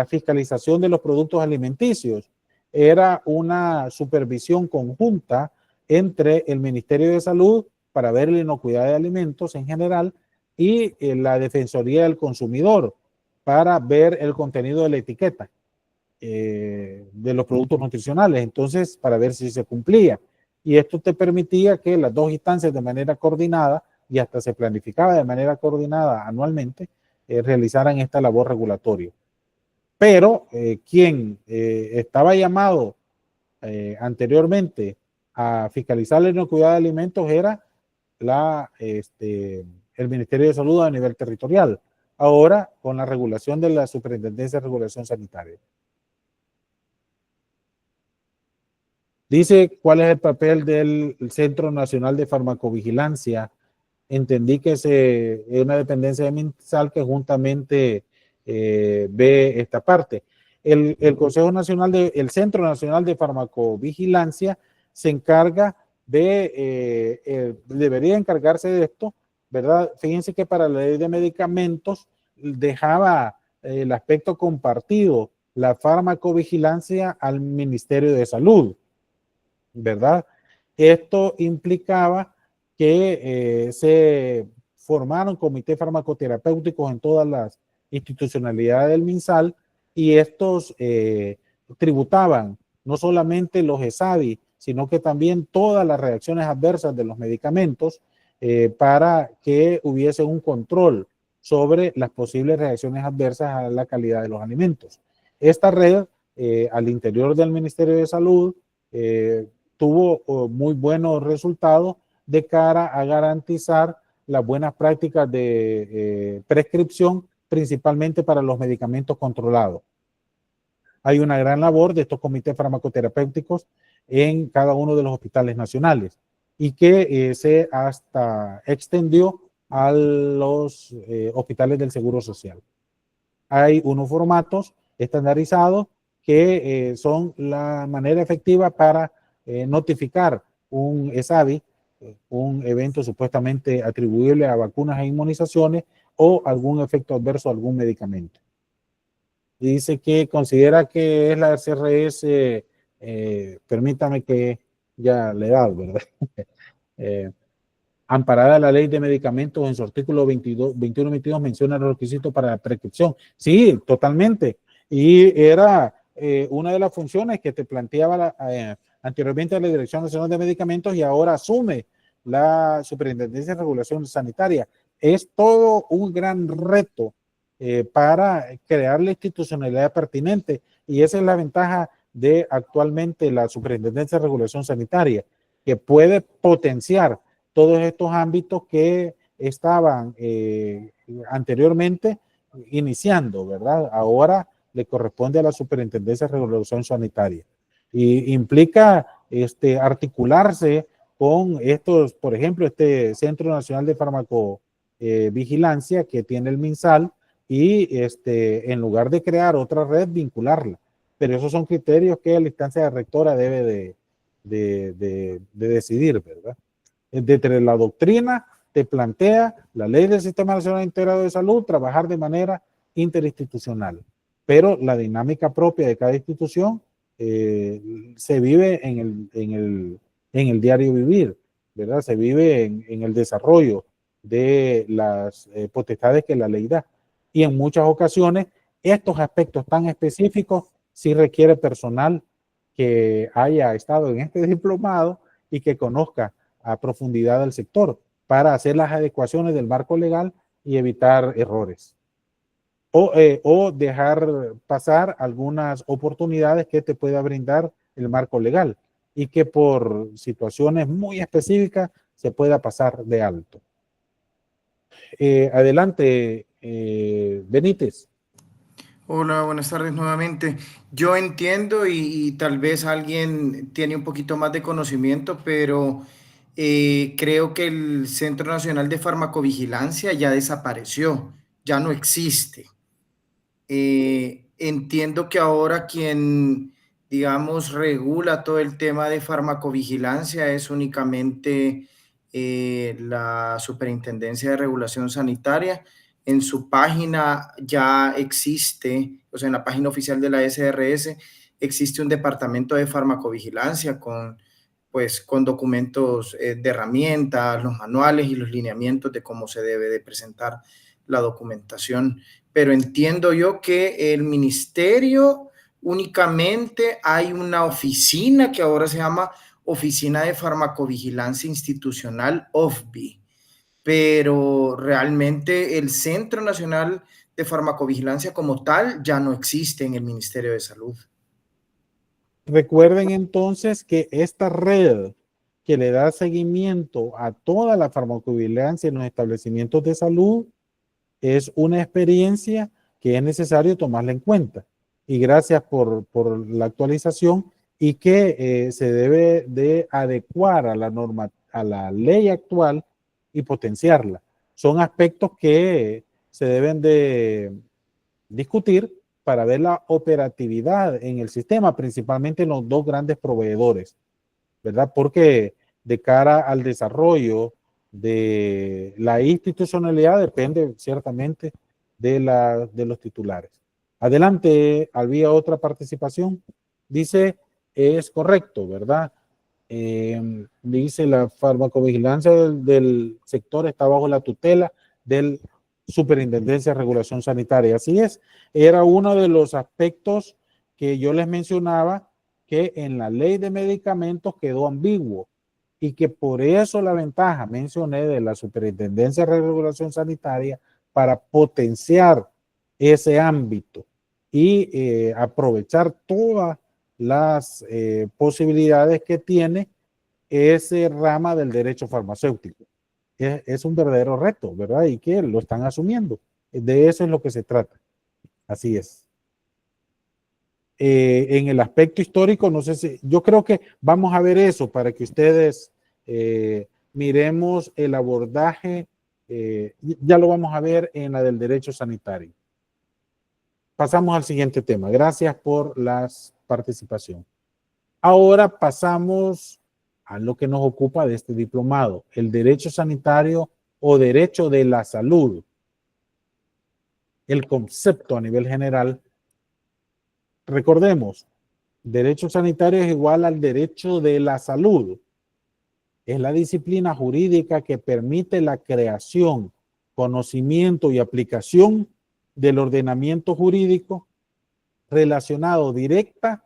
fiscalización de los productos alimenticios. Era una supervisión conjunta entre el Ministerio de Salud para ver la inocuidad de alimentos en general y la Defensoría del Consumidor para ver el contenido de la etiqueta de los productos nutricionales, entonces para ver si se cumplía. Y esto te permitía que las dos instancias de manera coordinada, y hasta se planificaba de manera coordinada anualmente, realizaran esta labor regulatoria. Pero quien estaba llamado anteriormente a fiscalizar la inocuidad de alimentos era el Ministerio de Salud a nivel territorial. Ahora, con la regulación de la Superintendencia de Regulación Sanitaria. Dice, ¿cuál es el papel del Centro Nacional de Farmacovigilancia? Entendí que es una dependencia de MinSal que juntamente ve esta parte. El Consejo Nacional el Centro Nacional de Farmacovigilancia se encarga debería encargarse de esto, ¿verdad? Fíjense que para la ley de medicamentos dejaba el aspecto compartido, la farmacovigilancia al Ministerio de Salud, ¿verdad? Esto implicaba que se formaron comités farmacoterapéuticos en todas las institucionalidades del MinSal y estos tributaban no solamente los ESAVI, sino que también todas las reacciones adversas de los medicamentos para que hubiese un control sobre las posibles reacciones adversas a la calidad de los alimentos. Esta red al interior del Ministerio de Salud tuvo muy buenos resultados de cara a garantizar las buenas prácticas de prescripción, principalmente para los medicamentos controlados. Hay una gran labor de estos comités farmacoterapéuticos en cada uno de los hospitales nacionales y que se hasta extendió a los hospitales del Seguro Social. Hay unos formatos estandarizados que son la manera efectiva para notificar un ESAVI, un evento supuestamente atribuible a vacunas e inmunizaciones o algún efecto adverso a algún medicamento. Dice que considera que es la CRS, permítame que ya le he dado, ¿verdad? Amparada la ley de medicamentos en su artículo 21-22 menciona los requisitos para la prescripción. Sí, totalmente. Y era una de las funciones que te planteaba anteriormente la Dirección Nacional de Medicamentos y ahora asume la Superintendencia de Regulación Sanitaria. Es todo un gran reto para crear la institucionalidad pertinente y esa es la ventaja de actualmente la Superintendencia de Regulación Sanitaria, que puede potenciar todos estos ámbitos que estaban anteriormente iniciando, ¿verdad? Ahora le corresponde a la Superintendencia de Regulación Sanitaria y implica articularse con estos, por ejemplo, este Centro Nacional de Farmacovigilancia que tiene el MinSal y en lugar de crear otra red, vincularla. Pero esos son criterios que la instancia rectora debe de decidir, ¿verdad? Desde la doctrina te plantea la ley del Sistema Nacional Integrado de Salud, trabajar de manera interinstitucional. Pero la dinámica propia de cada institución se vive en el diario vivir, ¿verdad? Se vive en el desarrollo de las potestades que la ley da. Y en muchas ocasiones estos aspectos tan específicos sí requiere personal que haya estado en este diplomado y que conozca a profundidad el sector para hacer las adecuaciones del marco legal y evitar errores. O dejar pasar algunas oportunidades que te pueda brindar el marco legal y que por situaciones muy específicas se pueda pasar de alto. Adelante, Benítez. Hola, buenas tardes nuevamente. Yo entiendo y tal vez alguien tiene un poquito más de conocimiento, pero creo que el Centro Nacional de Farmacovigilancia ya desapareció, ya no existe. Entiendo que ahora quien, digamos, regula todo el tema de farmacovigilancia es únicamente la Superintendencia de Regulación Sanitaria. En su página ya existe, o sea, en la página oficial de la SRS existe un departamento de farmacovigilancia con documentos de herramientas, los manuales y los lineamientos de cómo se debe de presentar la documentación. Pero entiendo yo que el ministerio únicamente hay una oficina que ahora se llama Oficina de Farmacovigilancia Institucional, OFVI, pero realmente el Centro Nacional de Farmacovigilancia como tal ya no existe en el Ministerio de Salud. Recuerden entonces que esta red que le da seguimiento a toda la farmacovigilancia en los establecimientos de salud es una experiencia que es necesario tomarla en cuenta. Y gracias por la actualización y que se debe de adecuar a la norma, a la ley actual y potenciarla. Son aspectos que se deben de discutir para ver la operatividad en el sistema, principalmente en los dos grandes proveedores, ¿verdad? Porque de cara al desarrollo de la institucionalidad depende ciertamente de los titulares. Adelante, había otra participación. Dice, es correcto, ¿verdad? Dice la farmacovigilancia del sector está bajo la tutela del Superintendencia de Regulación Sanitaria. Así es, era uno de los aspectos que yo les mencionaba que en la ley de medicamentos quedó ambiguo y que por eso la ventaja, mencioné, de la Superintendencia de Regulación Sanitaria para potenciar ese ámbito y aprovechar todas las posibilidades que tiene ese rama del derecho farmacéutico. Es un verdadero reto, ¿verdad? Y que lo están asumiendo. De eso es lo que se trata. Así es. En el aspecto histórico, no sé si, yo creo que vamos a ver eso para que ustedes miremos el abordaje, ya lo vamos a ver en la del derecho sanitario. Pasamos al siguiente tema. Gracias por la participación. Ahora pasamos a lo que nos ocupa de este diplomado, el derecho sanitario o derecho de la salud. El concepto a nivel general. Recordemos, derecho sanitario es igual al derecho de la salud. Es la disciplina jurídica que permite la creación, conocimiento y aplicación del ordenamiento jurídico relacionado directa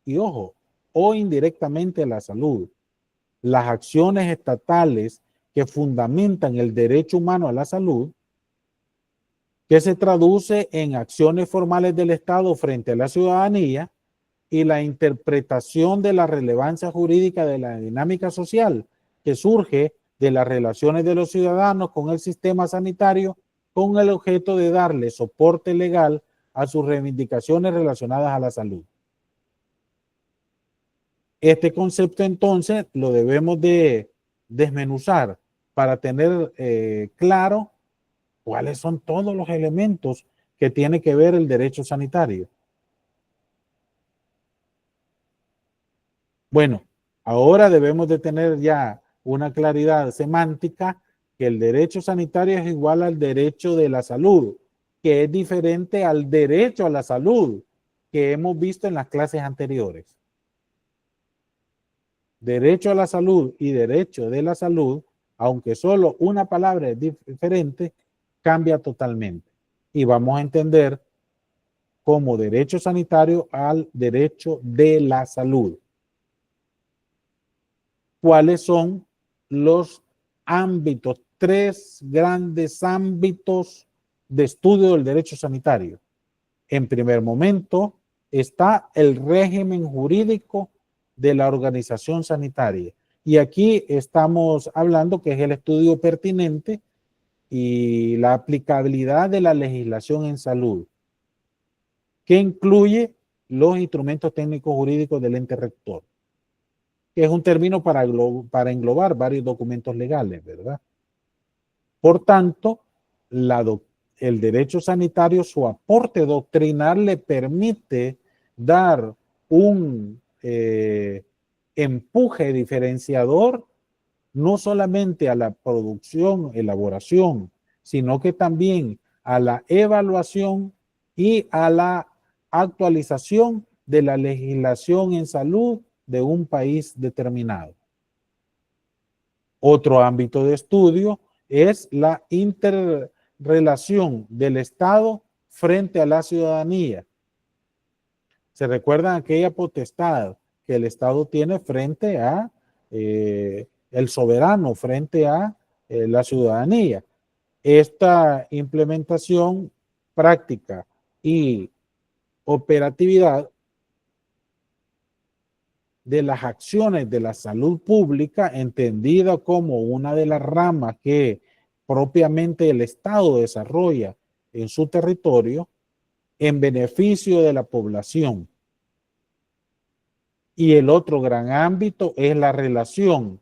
y, ojo, o indirectamente a la salud. Las acciones estatales que fundamentan el derecho humano a la salud, que se traduce en acciones formales del Estado frente a la ciudadanía y la interpretación de la relevancia jurídica de la dinámica social que surge de las relaciones de los ciudadanos con el sistema sanitario con el objeto de darle soporte legal a sus reivindicaciones relacionadas a la salud. Este concepto entonces lo debemos de desmenuzar para tener claro cuáles son todos los elementos que tiene que ver el derecho sanitario. Bueno, ahora debemos de tener ya una claridad semántica que el derecho sanitario es igual al derecho de la salud, que es diferente al derecho a la salud que hemos visto en las clases anteriores. Derecho a la salud y derecho de la salud, aunque solo una palabra es diferente, cambia totalmente. Y vamos a entender como derecho sanitario al derecho de la salud. ¿Cuáles son los ámbitos, tres grandes ámbitos de estudio del derecho sanitario? En primer momento está el régimen jurídico de la organización sanitaria. Y aquí estamos hablando que es el estudio pertinente y la aplicabilidad de la legislación en salud, que incluye los instrumentos técnicos jurídicos del ente rector, que es un término para englobar varios documentos legales, ¿verdad? Por tanto, el derecho sanitario, su aporte doctrinal le permite dar un empuje diferenciador no solamente a la producción, elaboración, sino que también a la evaluación y a la actualización de la legislación en salud de un país determinado. Otro ámbito de estudio es la interrelación del Estado frente a la ciudadanía. ¿Se recuerdan aquella potestad que el Estado tiene frente a el soberano, frente a la ciudadanía? Esta implementación práctica y operatividad de las acciones de la salud pública, entendida como una de las ramas que propiamente el Estado desarrolla en su territorio en beneficio de la población. Y el otro gran ámbito es la relación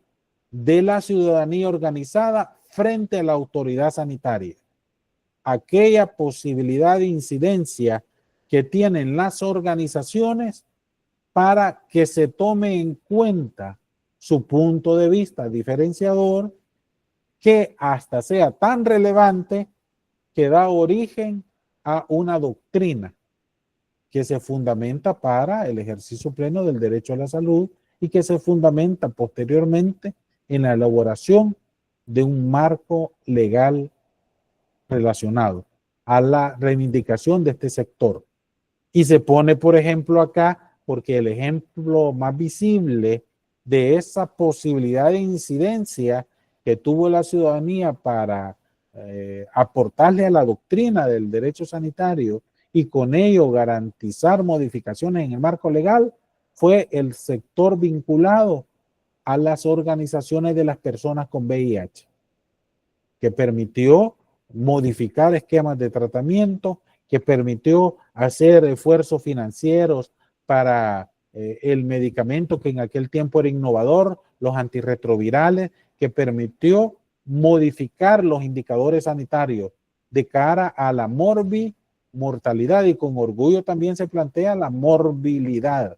de la ciudadanía organizada frente a la autoridad sanitaria. Aquella posibilidad de incidencia que tienen las organizaciones para que se tome en cuenta su punto de vista diferenciador, que hasta sea tan relevante que da origen a una doctrina que se fundamenta para el ejercicio pleno del derecho a la salud y que se fundamenta posteriormente en la elaboración de un marco legal relacionado a la reivindicación de este sector. Y se pone, por ejemplo, acá, porque el ejemplo más visible de esa posibilidad de incidencia que tuvo la ciudadanía para aportarle a la doctrina del derecho sanitario y con ello garantizar modificaciones en el marco legal, fue el sector vinculado a las organizaciones de las personas con VIH, que permitió modificar esquemas de tratamiento, que permitió hacer esfuerzos financieros para el medicamento que en aquel tiempo era innovador, los antirretrovirales, que permitió modificar los indicadores sanitarios de cara a la mortalidad, y con orgullo también se plantea la morbilidad,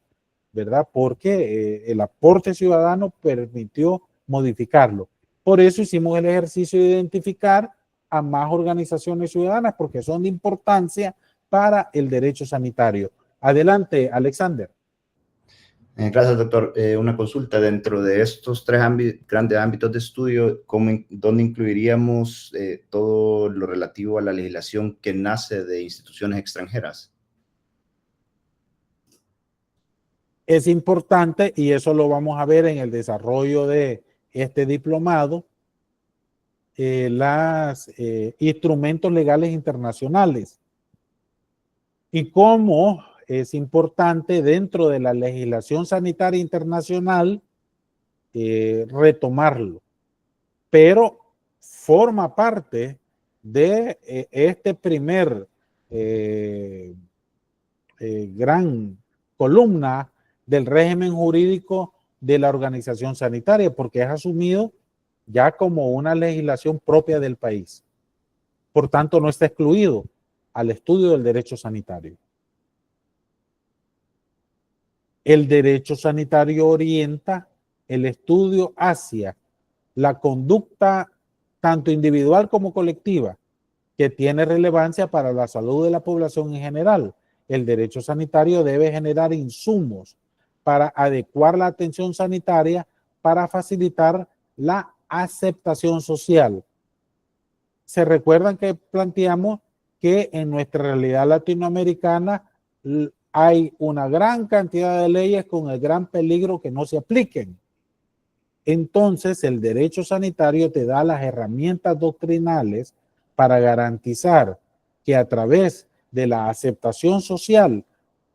¿verdad? Porque el aporte ciudadano permitió modificarlo. Por eso hicimos el ejercicio de identificar a más organizaciones ciudadanas, porque son de importancia para el derecho sanitario. Adelante, Alexander. Gracias, doctor. Una consulta dentro de estos tres grandes ámbitos de estudio, ¿dónde incluiríamos todo lo relativo a la legislación que nace de instituciones extranjeras? Es importante, y eso lo vamos a ver en el desarrollo de este diplomado, los instrumentos legales internacionales y cómo es importante dentro de la legislación sanitaria internacional retomarlo, pero forma parte de este primer gran columna del régimen jurídico de la organización sanitaria, porque es asumido ya como una legislación propia del país. Por tanto, no está excluido al estudio del derecho sanitario. El derecho sanitario orienta el estudio hacia la conducta tanto individual como colectiva que tiene relevancia para la salud de la población en general. El derecho sanitario debe generar insumos para adecuar la atención sanitaria para facilitar la aceptación social. Se recuerdan que planteamos que en nuestra realidad latinoamericana hay una gran cantidad de leyes con el gran peligro que no se apliquen. Entonces, el derecho sanitario te da las herramientas doctrinales para garantizar que a través de la aceptación social,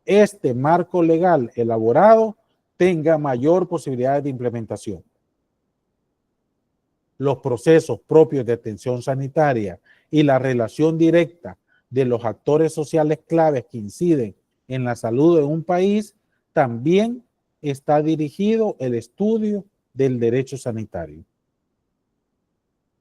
este marco legal elaborado tenga mayor posibilidad de implementación. Los procesos propios de atención sanitaria y la relación directa de los actores sociales claves que inciden en la salud de un país, también está dirigido el estudio del derecho sanitario.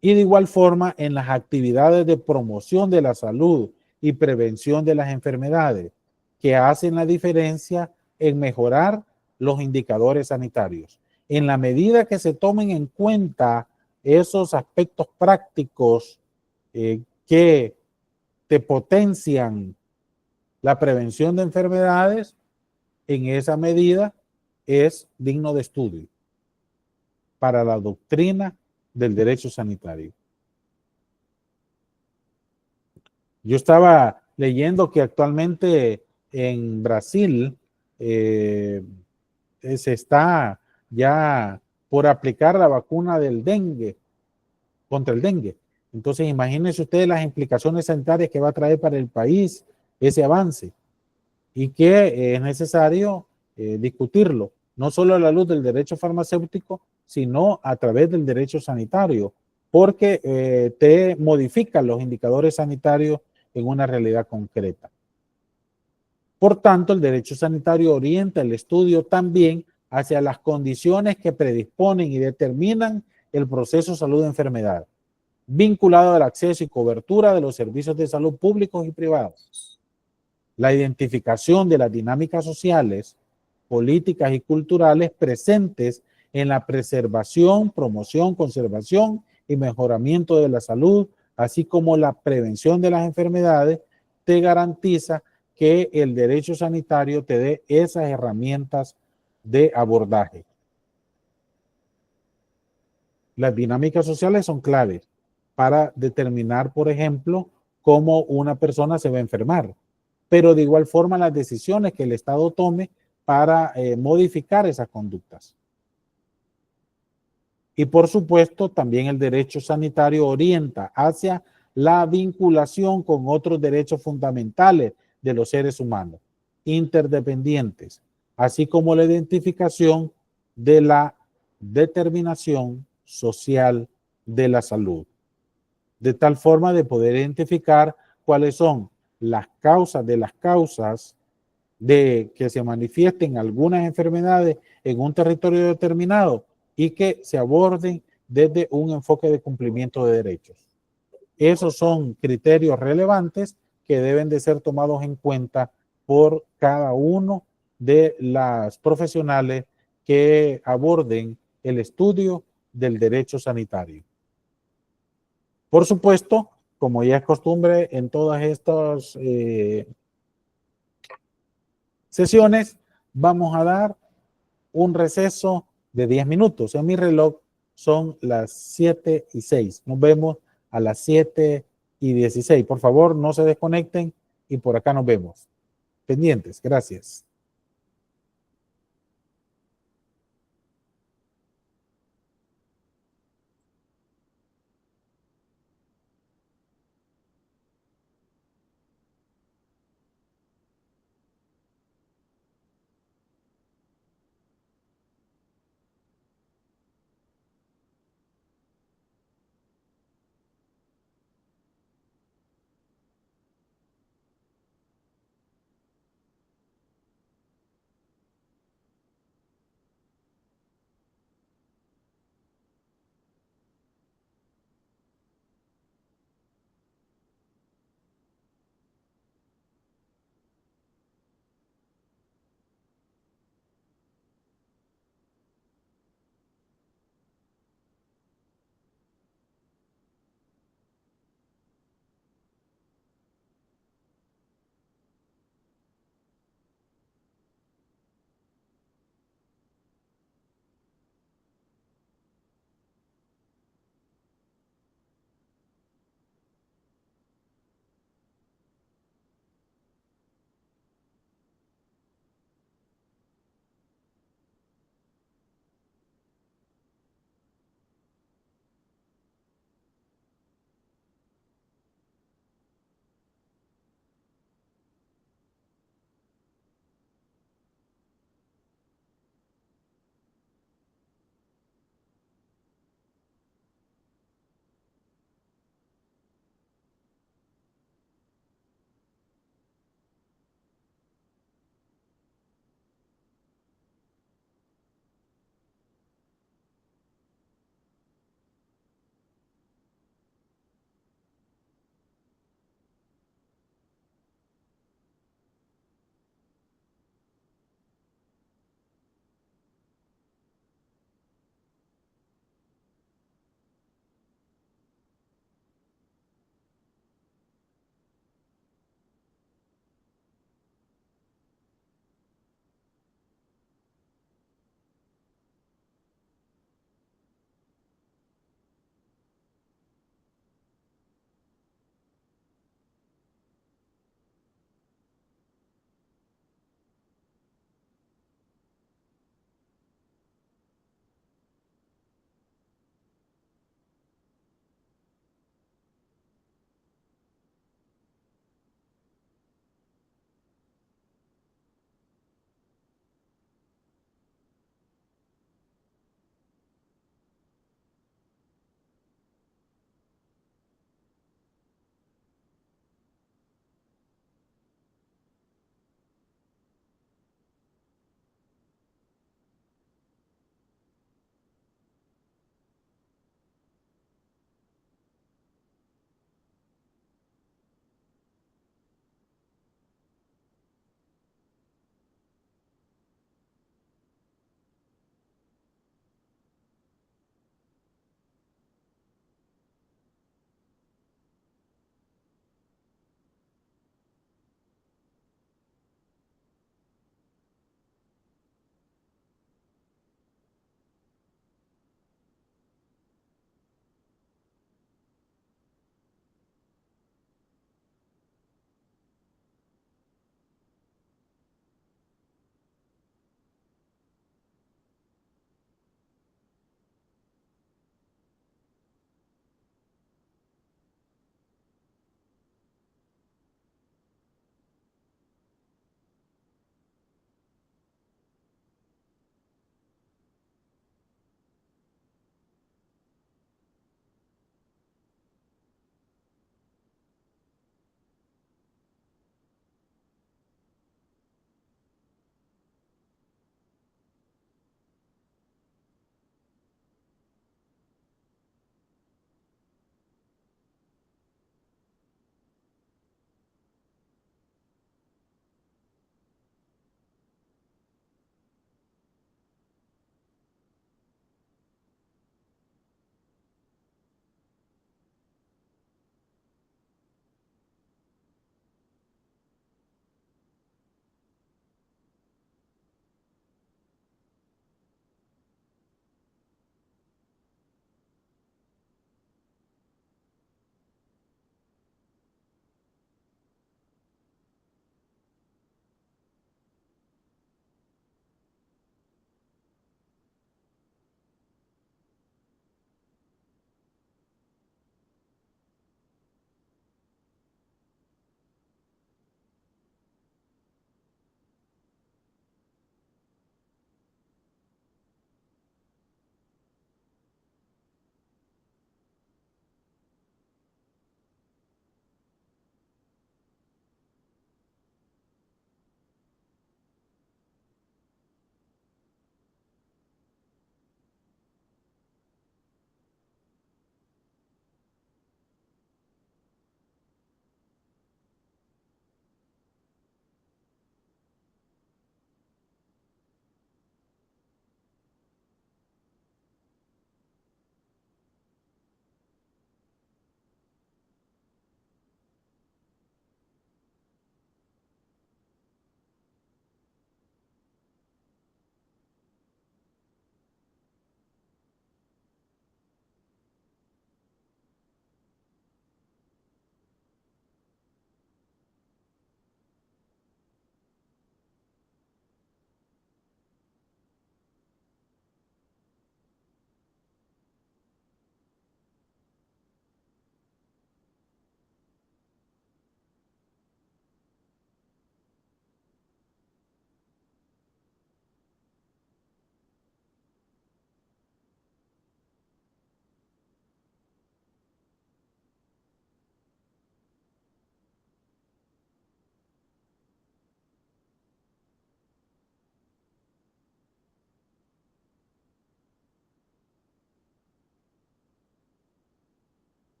Y de igual forma, en las actividades de promoción de la salud y prevención de las enfermedades, que hacen la diferencia en mejorar los indicadores sanitarios. En la medida que se tomen en cuenta esos aspectos prácticos que te potencian la prevención de enfermedades, en esa medida es digno de estudio para la doctrina del derecho sanitario. Yo estaba leyendo que actualmente en Brasil se está ya por aplicar la vacuna del dengue, contra el dengue. Entonces, imagínense ustedes las implicaciones sanitarias que va a traer para el país ese avance, y que es necesario discutirlo, no solo a la luz del derecho farmacéutico, sino a través del derecho sanitario, porque te modifican los indicadores sanitarios en una realidad concreta. Por tanto, el derecho sanitario orienta el estudio también hacia las condiciones que predisponen y determinan el proceso salud-enfermedad, vinculado al acceso y cobertura de los servicios de salud públicos y privados. La identificación de las dinámicas sociales, políticas y culturales presentes en la preservación, promoción, conservación y mejoramiento de la salud, así como la prevención de las enfermedades, te garantiza que el derecho sanitario te dé esas herramientas de abordaje. Las dinámicas sociales son claves para determinar, por ejemplo, cómo una persona se va a enfermar, pero de igual forma las decisiones que el Estado tome para modificar esas conductas. Y por supuesto, también el derecho sanitario orienta hacia la vinculación con otros derechos fundamentales de los seres humanos, interdependientes, así como la identificación de la determinación social de la salud, de tal forma de poder identificar cuáles son las causas de las causas de que se manifiesten algunas enfermedades en un territorio determinado y que se aborden desde un enfoque de cumplimiento de derechos. Esos son criterios relevantes que deben de ser tomados en cuenta por cada uno de las profesionales que aborden el estudio del derecho sanitario. Por supuesto, como ya es costumbre en todas estas sesiones, vamos a dar un receso de 10 minutos. En mi reloj son las 7:06. Nos vemos a las 7:16. Por favor, no se desconecten y por acá nos vemos. Pendientes. Gracias.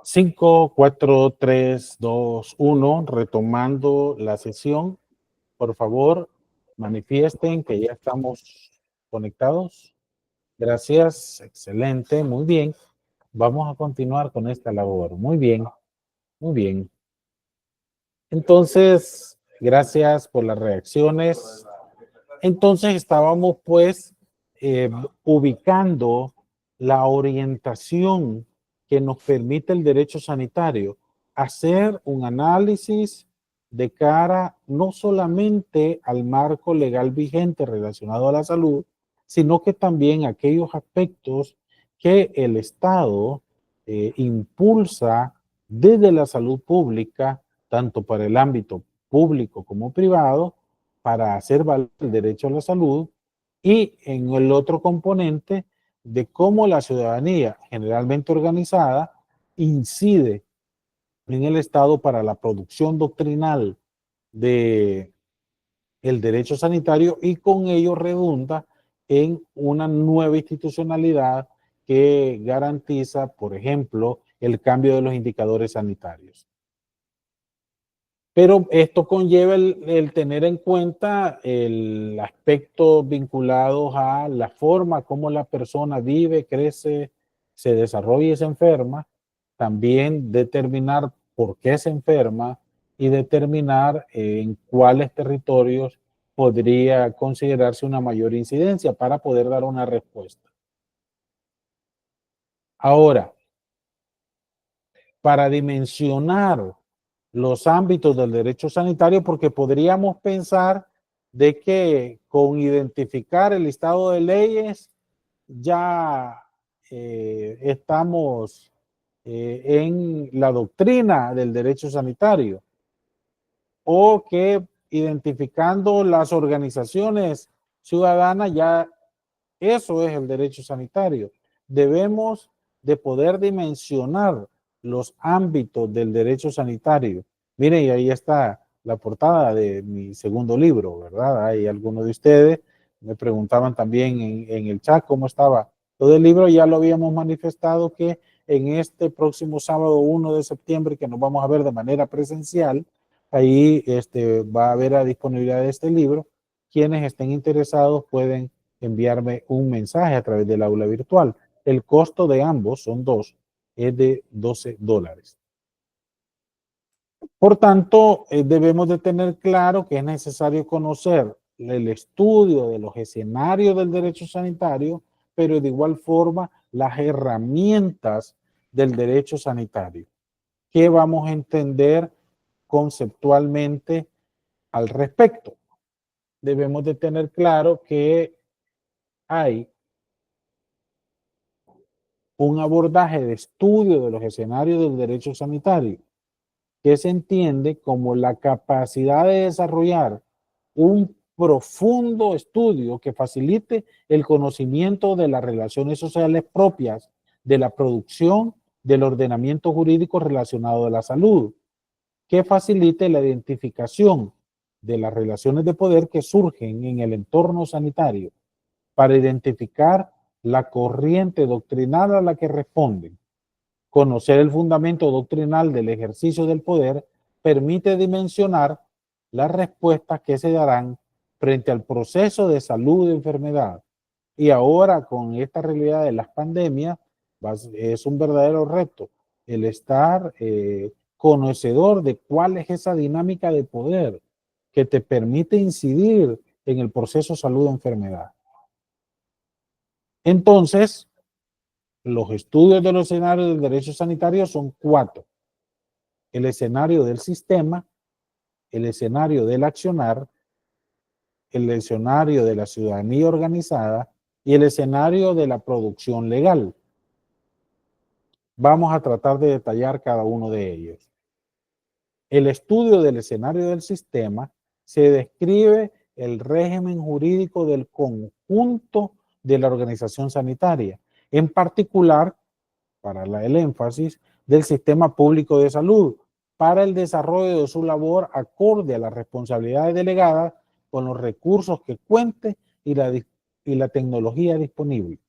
5, 4, 3, 2, 1, retomando la sesión. Por favor, manifiesten que ya estamos conectados. Gracias, excelente, muy bien. Vamos a continuar con esta labor. Muy bien, muy bien. Entonces, gracias por las reacciones. Entonces estábamos pues ubicando la orientación que nos permite el derecho sanitario, hacer un análisis de cara no solamente al marco legal vigente relacionado a la salud, sino que también aquellos aspectos que el Estado impulsa desde la salud pública, tanto para el ámbito público como privado, para hacer valer el derecho a la salud, y en el otro componente de cómo la ciudadanía generalmente organizada incide en el Estado para la producción doctrinal de el derecho sanitario y con ello redunda en una nueva institucionalidad que garantiza, por ejemplo, el cambio de los indicadores sanitarios. Pero esto conlleva el tener en cuenta el aspecto vinculado a la forma como la persona vive, crece, se desarrolla y se enferma. También determinar por qué se enferma y determinar en cuáles territorios podría considerarse una mayor incidencia para poder dar una respuesta. Ahora, para dimensionar los ámbitos del derecho sanitario, porque podríamos pensar de que con identificar el listado de leyes ya estamos en la doctrina del derecho sanitario, o que identificando las organizaciones ciudadanas ya eso es el derecho sanitario. Debemos de poder dimensionar los ámbitos del derecho sanitario. Miren, y ahí está la portada de mi segundo libro, ¿verdad? Hay algunos de ustedes me preguntaban también en el chat cómo estaba todo el libro. Ya lo habíamos manifestado que en este próximo sábado 1 de septiembre, que nos vamos a ver de manera presencial, ahí va a haber a disponibilidad de este libro. Quienes estén interesados pueden enviarme un mensaje a través del aula virtual. El costo de ambos, son dos, es de $12. Por tanto, debemos de tener claro que es necesario conocer el estudio de los escenarios del derecho sanitario, pero de igual forma las herramientas del derecho sanitario. ¿Qué vamos a entender conceptualmente al respecto? Debemos de tener claro que hay un abordaje de estudio de los escenarios del derecho sanitario, que se entiende como la capacidad de desarrollar un profundo estudio que facilite el conocimiento de las relaciones sociales propias de la producción del ordenamiento jurídico relacionado a la salud, que facilite la identificación de las relaciones de poder que surgen en el entorno sanitario para identificar la corriente doctrinal a la que responden. Conocer el fundamento doctrinal del ejercicio del poder permite dimensionar las respuestas que se darán frente al proceso de salud y enfermedad. Y ahora con esta realidad de las pandemias es un verdadero reto el estar conocedor de cuál es esa dinámica de poder que te permite incidir en el proceso salud-enfermedad. Entonces, los estudios de los escenarios del derecho sanitario son 4. El escenario del sistema, el escenario del accionar, el escenario de la ciudadanía organizada y el escenario de la producción legal. Vamos a tratar de detallar cada uno de ellos. El estudio del escenario del sistema se describe el régimen jurídico del conjunto de la organización sanitaria, en particular, para el énfasis, del sistema público de salud, para el desarrollo de su labor acorde a las responsabilidades delegadas con los recursos que cuente y la tecnología disponible,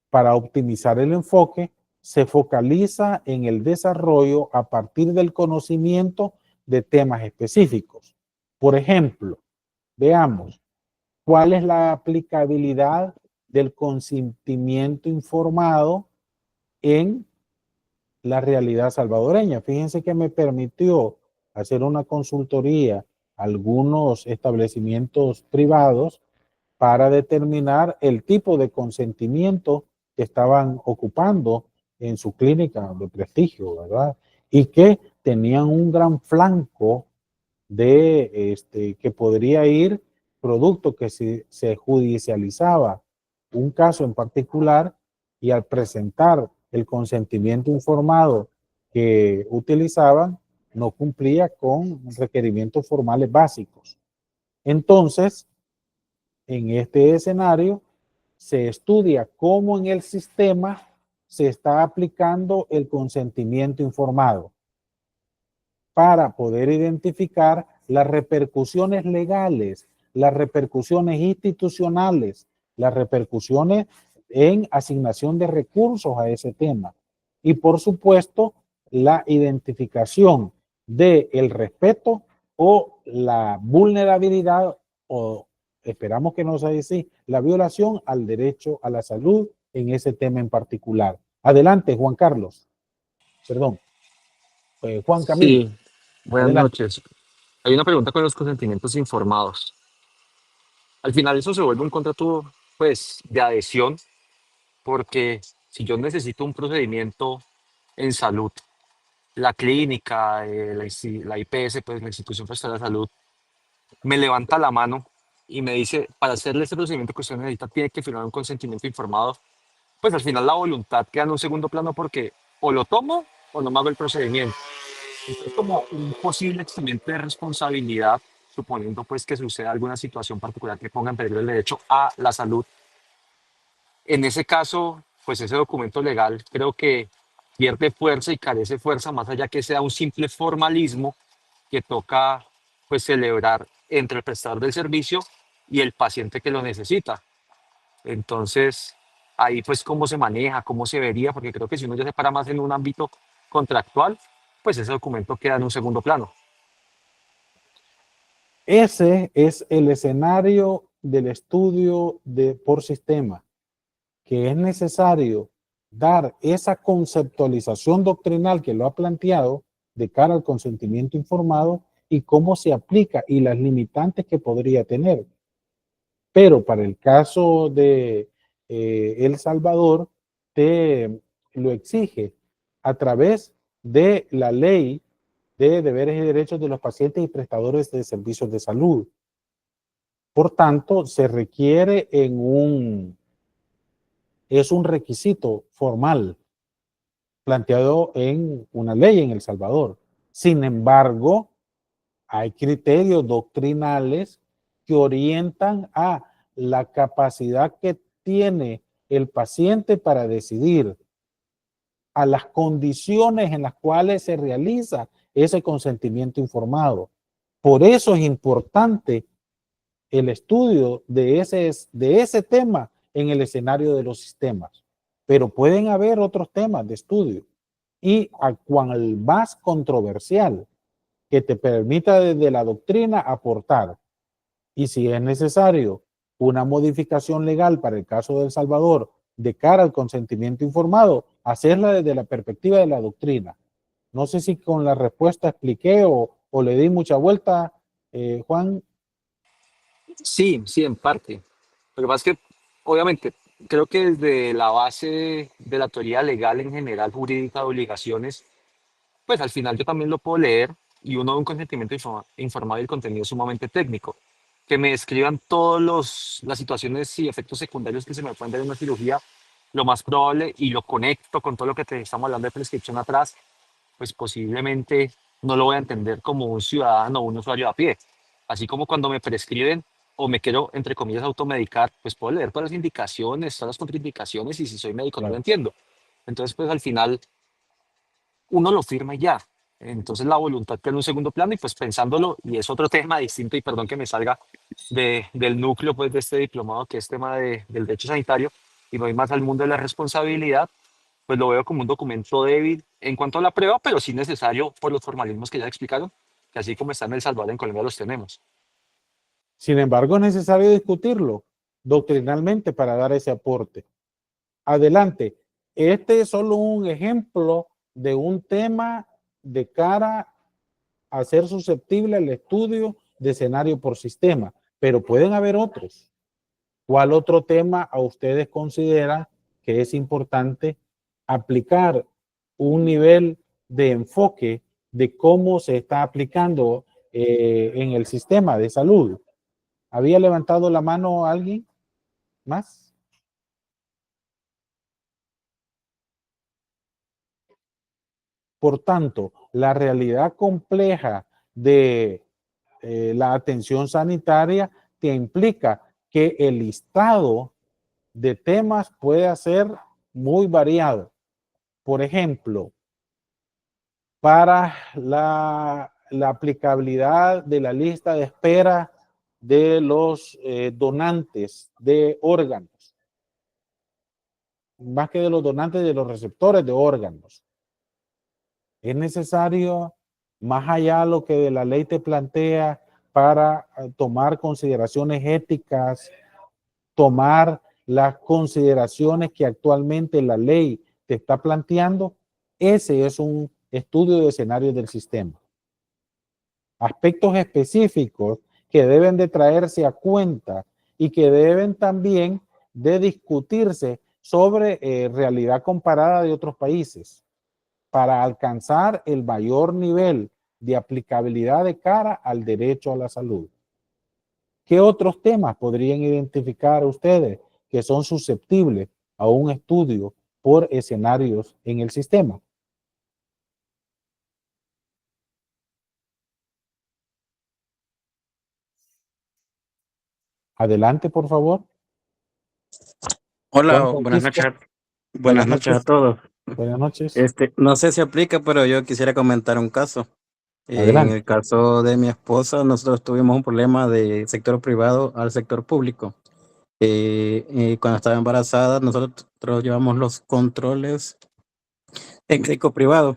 para optimizar el enfoque se focaliza en el desarrollo a partir del conocimiento de temas específicos. Por ejemplo, veamos, ¿cuál es la aplicabilidad del consentimiento informado en la realidad salvadoreña? Fíjense que me permitió hacer una consultoría a algunos establecimientos privados para determinar el tipo de consentimiento que estaban ocupando en su clínica de prestigio, ¿verdad? Y que tenían un gran flanco de que podría ir producto que si se judicializaba un caso en particular y al presentar el consentimiento informado que utilizaban no cumplía con requerimientos formales básicos. Entonces, en este escenario se estudia cómo en el sistema se está aplicando el consentimiento informado para poder identificar las repercusiones legales, las repercusiones institucionales, las repercusiones en asignación de recursos a ese tema. Y por supuesto, la identificación del respeto o la vulnerabilidad, o esperamos que no sea así, la violación al derecho a la salud en ese tema en particular. Adelante, Juan Carlos. Perdón. Juan Camilo. Sí, buenas Adelante. noches. Hay una pregunta con los consentimientos informados. Al final eso se vuelve un contrato, pues, de adhesión, porque si yo necesito un procedimiento en salud, la clínica, la IPS, pues la institución prestadora de salud, me levanta la mano y me dice, para hacerle este procedimiento que usted necesita, tiene que firmar un consentimiento informado, pues al final la voluntad queda en un segundo plano porque o lo tomo o no me hago el procedimiento. Es como un posible extendimiento de responsabilidad, suponiendo pues que suceda alguna situación particular que ponga en peligro el derecho a la salud. En ese caso, pues ese documento legal creo que pierde fuerza y carece fuerza más allá que sea un simple formalismo que toca pues celebrar entre el prestador del servicio y el paciente que lo necesita. Entonces, ahí pues cómo se maneja, cómo se vería, porque creo que si uno ya se para más en un ámbito contractual, pues ese documento queda en un segundo plano. Ese es el escenario del estudio por sistema, que es necesario dar esa conceptualización doctrinal que lo ha planteado de cara al consentimiento informado y cómo se aplica y las limitantes que podría tener. Pero para el caso de El Salvador, te lo exige a través de la ley de deberes y derechos de los pacientes y prestadores de servicios de salud. Por tanto, se requiere es un requisito formal planteado en una ley en El Salvador. Sin embargo, hay criterios doctrinales que orientan a la capacidad que tiene el paciente para decidir, a las condiciones en las cuales se realiza ese consentimiento informado. Por eso es importante el estudio de ese tema en el escenario de los sistemas. Pero pueden haber otros temas de estudio. Y a cual más controversial, que te permita desde la doctrina aportar. Y si es necesario una modificación legal para el caso de El Salvador de cara al consentimiento informado, hacerla desde la perspectiva de la doctrina. No sé si con la respuesta expliqué o le di mucha vuelta, Juan. Sí, sí, en parte. Lo que pasa es que, obviamente, creo que desde la base de la teoría legal en general, jurídica de obligaciones, pues al final yo también lo puedo leer y uno ve un consentimiento informado y el contenido es sumamente técnico. Que me describan todas las situaciones y efectos secundarios que se me pueden dar en una cirugía, lo más probable, y lo conecto con todo lo que te estamos hablando de prescripción atrás, pues posiblemente no lo voy a entender como un ciudadano o un usuario a pie. Así como cuando me prescriben o me quiero, entre comillas, automedicar, pues puedo leer todas las indicaciones, todas las contraindicaciones y si soy médico no lo entiendo. Entonces, pues al final uno lo firma y ya. Entonces la voluntad queda en un segundo plano y pues pensándolo, y es otro tema distinto y perdón que me salga del núcleo pues de este diplomado que es tema del derecho sanitario y me voy más al mundo de la responsabilidad, pues lo veo como un documento débil en cuanto a la prueba, pero sí necesario por los formalismos que ya explicaron, que así como está en El Salvador, en Colombia los tenemos. Sin embargo, es necesario discutirlo doctrinalmente para dar ese aporte. Adelante. Este es solo un ejemplo de un tema de cara a ser susceptible al estudio de escenario por sistema, pero pueden haber otros. ¿Cuál otro tema a ustedes consideran que es importante aplicar un nivel de enfoque de cómo se está aplicando en el sistema de salud? ¿Había levantado la mano alguien más? Por tanto, la realidad compleja de la atención sanitaria que implica que el listado de temas puede ser muy variado. Por ejemplo, para la aplicabilidad de la lista de espera de los donantes de órganos, más que de los donantes, de los receptores de órganos. Es necesario, más allá de lo que la ley te plantea, para tomar consideraciones éticas, tomar las consideraciones que actualmente la ley te está planteando. Ese es un estudio de escenarios del sistema. Aspectos específicos que deben de traerse a cuenta y que deben también de discutirse sobre realidad comparada de otros países para alcanzar el mayor nivel de aplicabilidad de cara al derecho a la salud. ¿Qué otros temas podrían identificar ustedes que son susceptibles a un estudio por escenarios en el sistema? Adelante, por favor. Hola, Juan buenas Francisco. noches. Buenas noches a todos. Buenas noches. No sé si aplica, pero yo quisiera comentar un caso. En Adelante. el caso de mi esposa, nosotros tuvimos un problema de sector privado al sector público. Cuando estaba embarazada, nosotros llevamos los controles en médico privado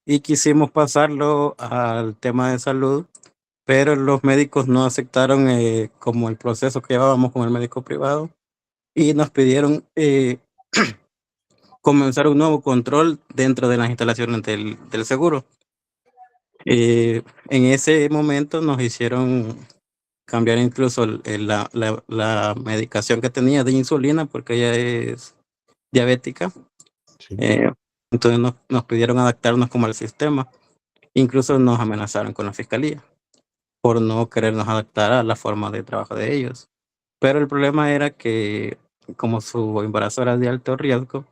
y quisimos pasarlo al tema de salud, pero los médicos no aceptaron como el proceso que llevábamos con el médico privado y nos pidieron comenzar un nuevo control dentro de las instalaciones del seguro. En ese momento nos hicieron cambiar incluso la medicación que tenía de insulina porque ella es diabética. Sí. Entonces nos pidieron adaptarnos como al sistema. Incluso nos amenazaron con la fiscalía por no querernos adaptar a la forma de trabajo de ellos. Pero el problema era que como su embarazo era de alto riesgo,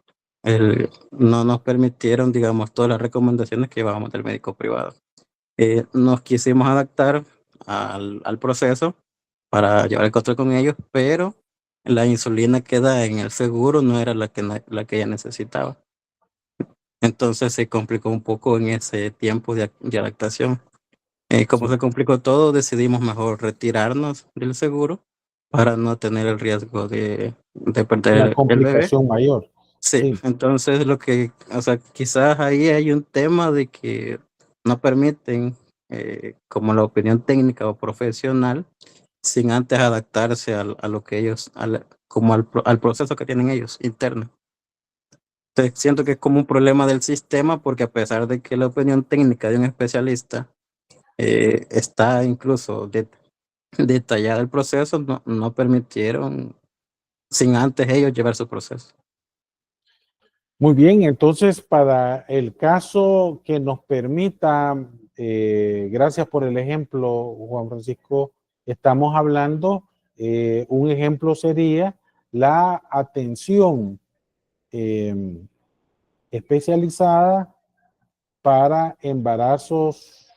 no nos permitieron, digamos, todas las recomendaciones que llevábamos del médico privado. Nos quisimos adaptar al proceso para llevar el control con ellos, pero la insulina que da en el seguro no era la que ella necesitaba. Entonces se complicó un poco en ese tiempo de adaptación. Como se complicó todo, decidimos mejor retirarnos del seguro para no tener el riesgo de perder Una el bebé. complicación mayor. Sí, entonces o sea, quizás ahí hay un tema de que no permiten como la opinión técnica o profesional sin antes adaptarse a lo que ellos, como al proceso que tienen ellos interno. Entonces siento que es como un problema del sistema porque a pesar de que la opinión técnica de un especialista está incluso detallada el proceso, no permitieron sin antes ellos llevar su proceso. Muy bien, entonces para el caso que nos permita, gracias por el ejemplo, Juan Francisco, estamos hablando, un ejemplo sería la atención especializada para embarazos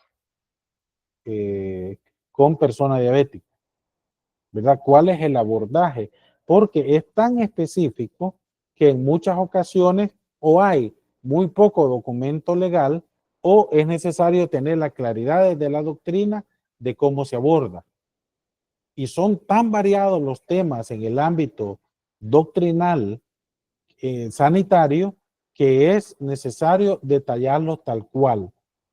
con persona diabética, ¿verdad? ¿Cuál es el abordaje? Porque es tan específico que en muchas ocasiones o hay muy poco documento legal o es necesario tener la claridad de la doctrina de cómo se aborda. Y son tan variados los temas en el ámbito doctrinal sanitario que es necesario detallarlos tal cual.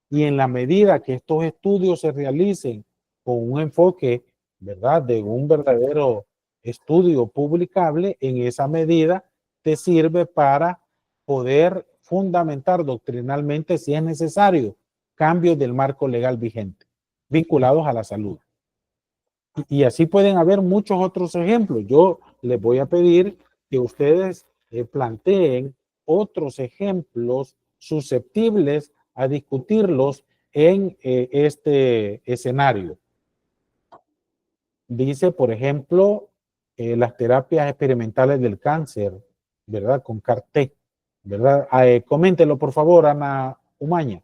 Y en la medida que estos estudios se realicen con un enfoque, ¿verdad?, de un verdadero estudio publicable, en esa medida te sirve para poder fundamentar doctrinalmente, si es necesario, cambios del marco legal vigente vinculados a la salud. Y así pueden haber muchos otros ejemplos. Yo les voy a pedir que ustedes planteen otros ejemplos susceptibles a discutirlos en este escenario. Dice, por ejemplo, las terapias experimentales del cáncer, ¿verdad? Con CAR-T, ¿verdad? Coméntelo, por favor, Ana Umaña.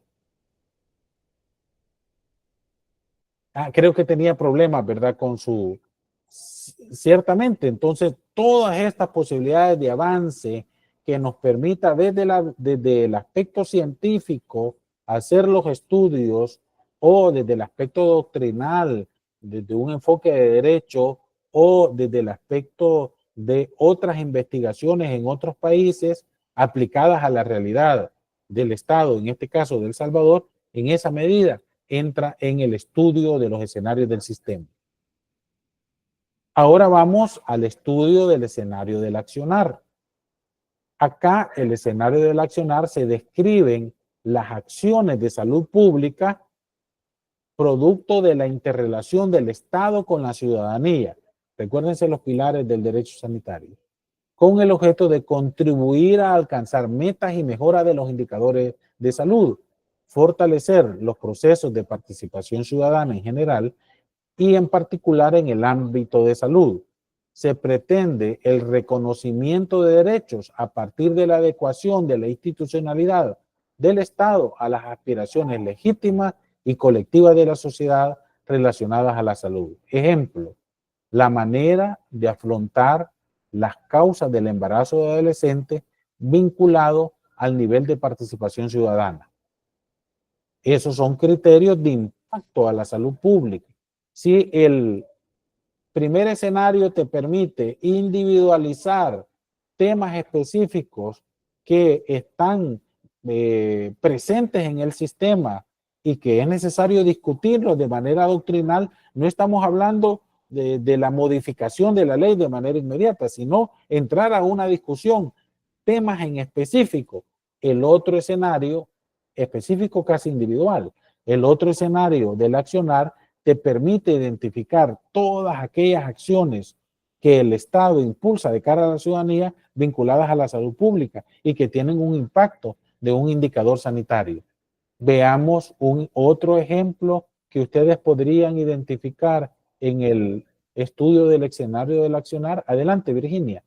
Creo que tenía problemas, ¿verdad? Con su... Ciertamente, entonces, todas estas posibilidades de avance que nos permita desde el aspecto científico hacer los estudios, o desde el aspecto doctrinal, desde un enfoque de derecho, o desde el aspecto de otras investigaciones en otros países aplicadas a la realidad del Estado, en este caso de El Salvador, en esa medida entra en el estudio de los escenarios del sistema. Ahora vamos al estudio del escenario del accionar. Acá el escenario del accionar se describen las acciones de salud pública producto de la interrelación del Estado con la ciudadanía. Recuérdense los pilares del derecho sanitario, con el objeto de contribuir a alcanzar metas y mejora de los indicadores de salud, fortalecer los procesos de participación ciudadana en general y en particular en el ámbito de salud. Se pretende el reconocimiento de derechos a partir de la adecuación de la institucionalidad del Estado a las aspiraciones legítimas y colectivas de la sociedad relacionadas a la salud. Ejemplo, la manera de afrontar las causas del embarazo de adolescentes vinculado al nivel de participación ciudadana. Esos son criterios de impacto a la salud pública. Si el primer escenario te permite individualizar temas específicos que están presentes en el sistema y que es necesario discutirlos de manera doctrinal, no estamos hablando de la modificación de la ley de manera inmediata, sino entrar a una discusión, temas en específico. El otro escenario específico casi individual, el otro escenario del accionar te permite identificar todas aquellas acciones que el Estado impulsa de cara a la ciudadanía vinculadas a la salud pública y que tienen un impacto de un indicador sanitario. Veamos otro ejemplo que ustedes podrían identificar en el estudio del escenario del accionar. Adelante, Virginia.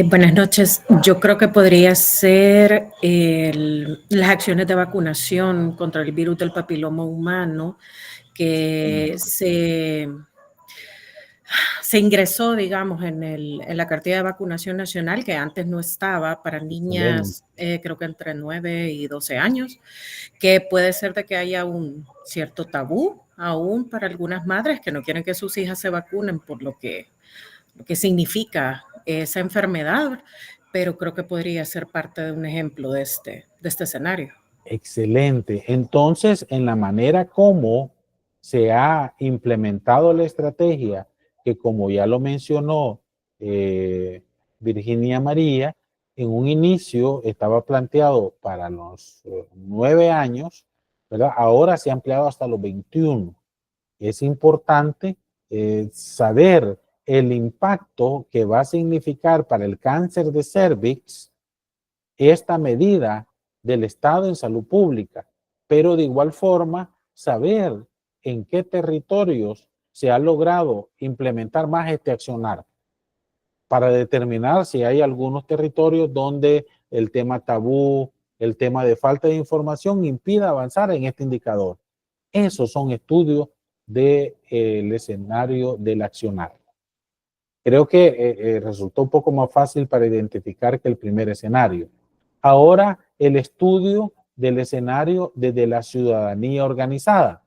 Buenas noches. Yo creo que podría ser las acciones de vacunación contra el virus del papiloma humano que se ingresó, digamos, en la cartilla de vacunación nacional, que antes no estaba para niñas, creo que entre 9 y 12 años, que puede ser de que haya un cierto tabú aún para algunas madres que no quieren que sus hijas se vacunen por lo que significa esa enfermedad, pero creo que podría ser parte de un ejemplo de este escenario. Excelente. Entonces, en la manera como se ha implementado la estrategia, que como ya lo mencionó Virginia María, en un inicio estaba planteado para los 9 años, ¿verdad? Ahora se ha ampliado hasta los 21. Es importante saber el impacto que va a significar para el cáncer de cervix esta medida del Estado en salud pública, pero de igual forma saber en qué territorios se ha logrado implementar más este accionar para determinar si hay algunos territorios donde el tema tabú, el tema de falta de información impida avanzar en este indicador. Esos son estudios del escenario del accionar. Creo que resultó un poco más fácil para identificar que el primer escenario. Ahora, el estudio del escenario desde la ciudadanía organizada.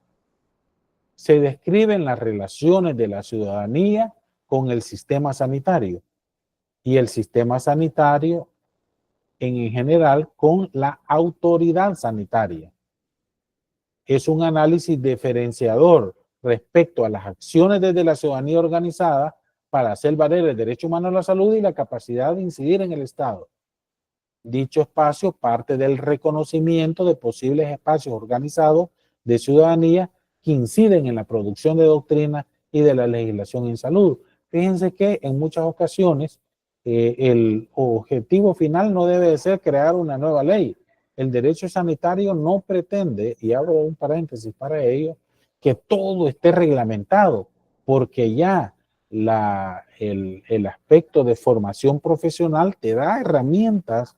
Se describen las relaciones de la ciudadanía con el sistema sanitario. Y el sistema sanitario en general con la autoridad sanitaria. Es un análisis diferenciador respecto a las acciones desde la ciudadanía organizada para hacer valer el derecho humano a la salud y la capacidad de incidir en el Estado. Dicho espacio parte del reconocimiento de posibles espacios organizados de ciudadanía que inciden en la producción de doctrina y de la legislación en salud. Fíjense que en muchas ocasiones el objetivo final no debe de ser crear una nueva ley. El derecho sanitario no pretende, y abro un paréntesis para ello, que todo esté reglamentado, porque ya el aspecto de formación profesional te da herramientas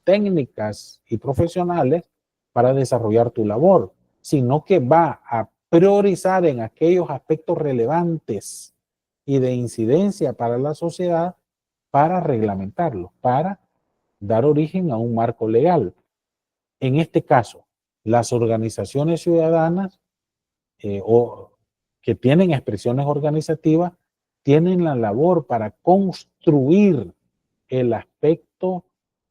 técnicas y profesionales para desarrollar tu labor, sino que va a priorizar en aquellos aspectos relevantes y de incidencia para la sociedad para reglamentarlo, para dar origen a un marco legal. En este caso, las organizaciones ciudadanas o que tienen expresiones organizativas tienen la labor para construir el aspecto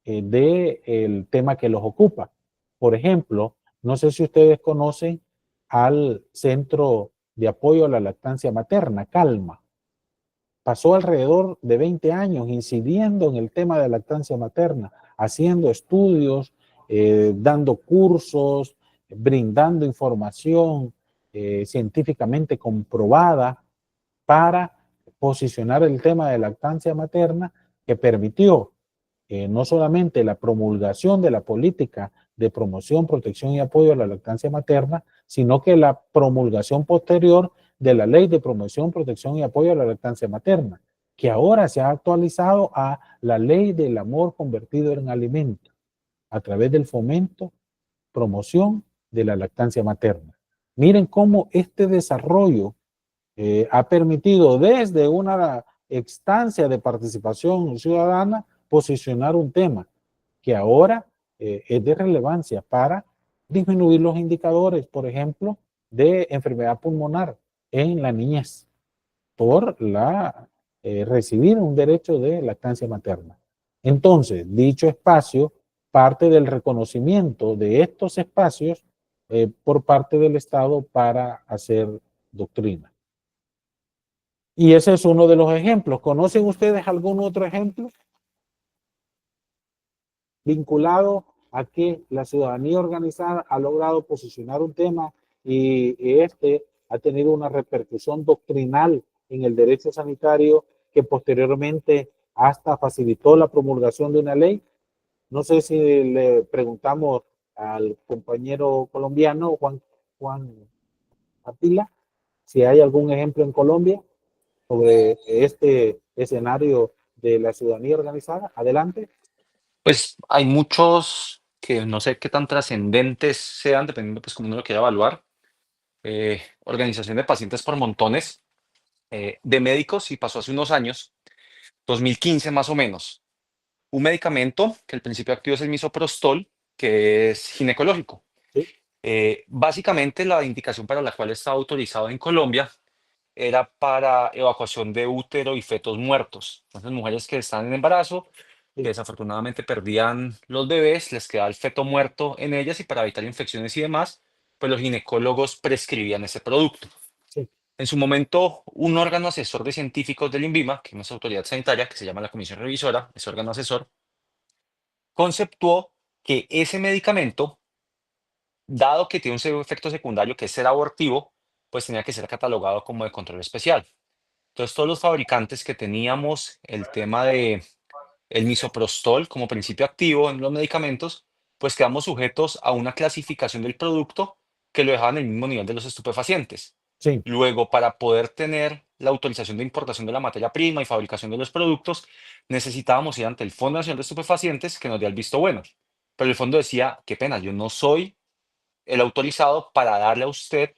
del tema que los ocupa. Por ejemplo, no sé si ustedes conocen al Centro de Apoyo a la Lactancia Materna, CALMA. Pasó alrededor de 20 años incidiendo en el tema de lactancia materna, haciendo estudios, dando cursos, brindando información científicamente comprobada para posicionar el tema de lactancia materna, que permitió no solamente la promulgación de la política de promoción, protección y apoyo a la lactancia materna, sino que la promulgación posterior de la Ley de Promoción, Protección y Apoyo a la Lactancia Materna, que ahora se ha actualizado a la Ley del Amor Convertido en Alimento, a través del fomento, promoción de la lactancia materna. Miren cómo este desarrollo ha permitido desde una instancia de participación ciudadana posicionar un tema que ahora es de relevancia para disminuir los indicadores, por ejemplo, de enfermedad pulmonar en la niñez por recibir un derecho de lactancia materna. Entonces, dicho espacio parte del reconocimiento de estos espacios por parte del Estado para hacer doctrina. Y ese es uno de los ejemplos. ¿Conocen ustedes algún otro ejemplo vinculado a que la ciudadanía organizada ha logrado posicionar un tema y este ha tenido una repercusión doctrinal en el derecho sanitario que posteriormente hasta facilitó la promulgación de una ley? No sé si le preguntamos al compañero colombiano Juan Atila si hay algún ejemplo en Colombia sobre este escenario de la ciudadanía organizada. Adelante. Pues hay muchos que no sé qué tan trascendentes sean, dependiendo pues cómo uno lo quiera evaluar. Organización de pacientes por montones, de médicos, y pasó hace unos años, 2015 más o menos. Un medicamento que el principio activo es el misoprostol, que es ginecológico. Sí. Básicamente la indicación para la cual estaba autorizado en Colombia era para evacuación de útero y fetos muertos. Entonces, mujeres que están en embarazo, que desafortunadamente perdían los bebés, les quedaba el feto muerto en ellas, y para evitar infecciones y demás, pues los ginecólogos prescribían ese producto. Sí. En su momento, un órgano asesor de científicos del INVIMA, que es nuestra autoridad sanitaria, que se llama la Comisión Revisora, ese órgano asesor, conceptuó que ese medicamento, dado que tiene un efecto secundario que es ser abortivo, pues tenía que ser catalogado como de control especial. Entonces, todos los fabricantes que teníamos el tema de el misoprostol como principio activo en los medicamentos, pues quedamos sujetos a una clasificación del producto que lo dejaban en el mismo nivel de los estupefacientes. Sí. Luego, para poder tener la autorización de importación de la materia prima y fabricación de los productos, necesitábamos ir ante el Fondo Nacional de Estupefacientes, que nos dio el visto bueno. Pero el fondo decía, qué pena, yo no soy el autorizado para darle a usted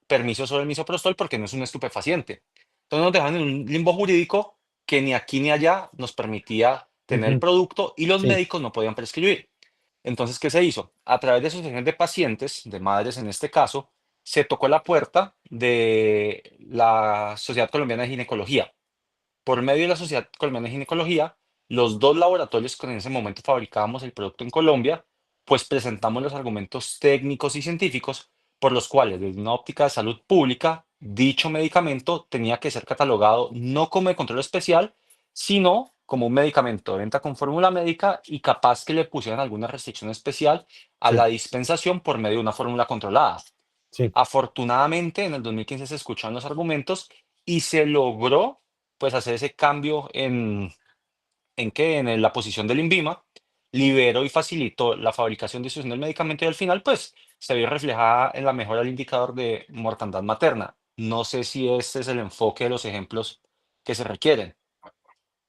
permiso sobre el misoprostol porque no es un estupefaciente. Entonces nos dejan en un limbo jurídico que ni aquí ni allá nos permitía tener el producto, y los Sí. médicos no podían prescribir. Entonces, ¿qué se hizo? A través de asociaciones de pacientes, de madres en este caso, se tocó la puerta de la Sociedad Colombiana de Ginecología. Por medio de la Sociedad Colombiana de Ginecología, los dos laboratorios que en ese momento fabricábamos el producto en Colombia, pues presentamos los argumentos técnicos y científicos por los cuales, desde una óptica de salud pública, dicho medicamento tenía que ser catalogado no como de control especial, sino como un medicamento de venta con fórmula médica y capaz que le pusieran alguna restricción especial a Sí, la dispensación por medio de una fórmula controlada. sí. Afortunadamente, en el 2015 se escucharon los argumentos y se logró pues hacer ese cambio en la posición del INVIMA, liberó y facilitó la fabricación y distribución del medicamento y al final pues se vio reflejada en la mejora del indicador de mortandad materna. No sé si ese es el enfoque de los ejemplos que se requieren.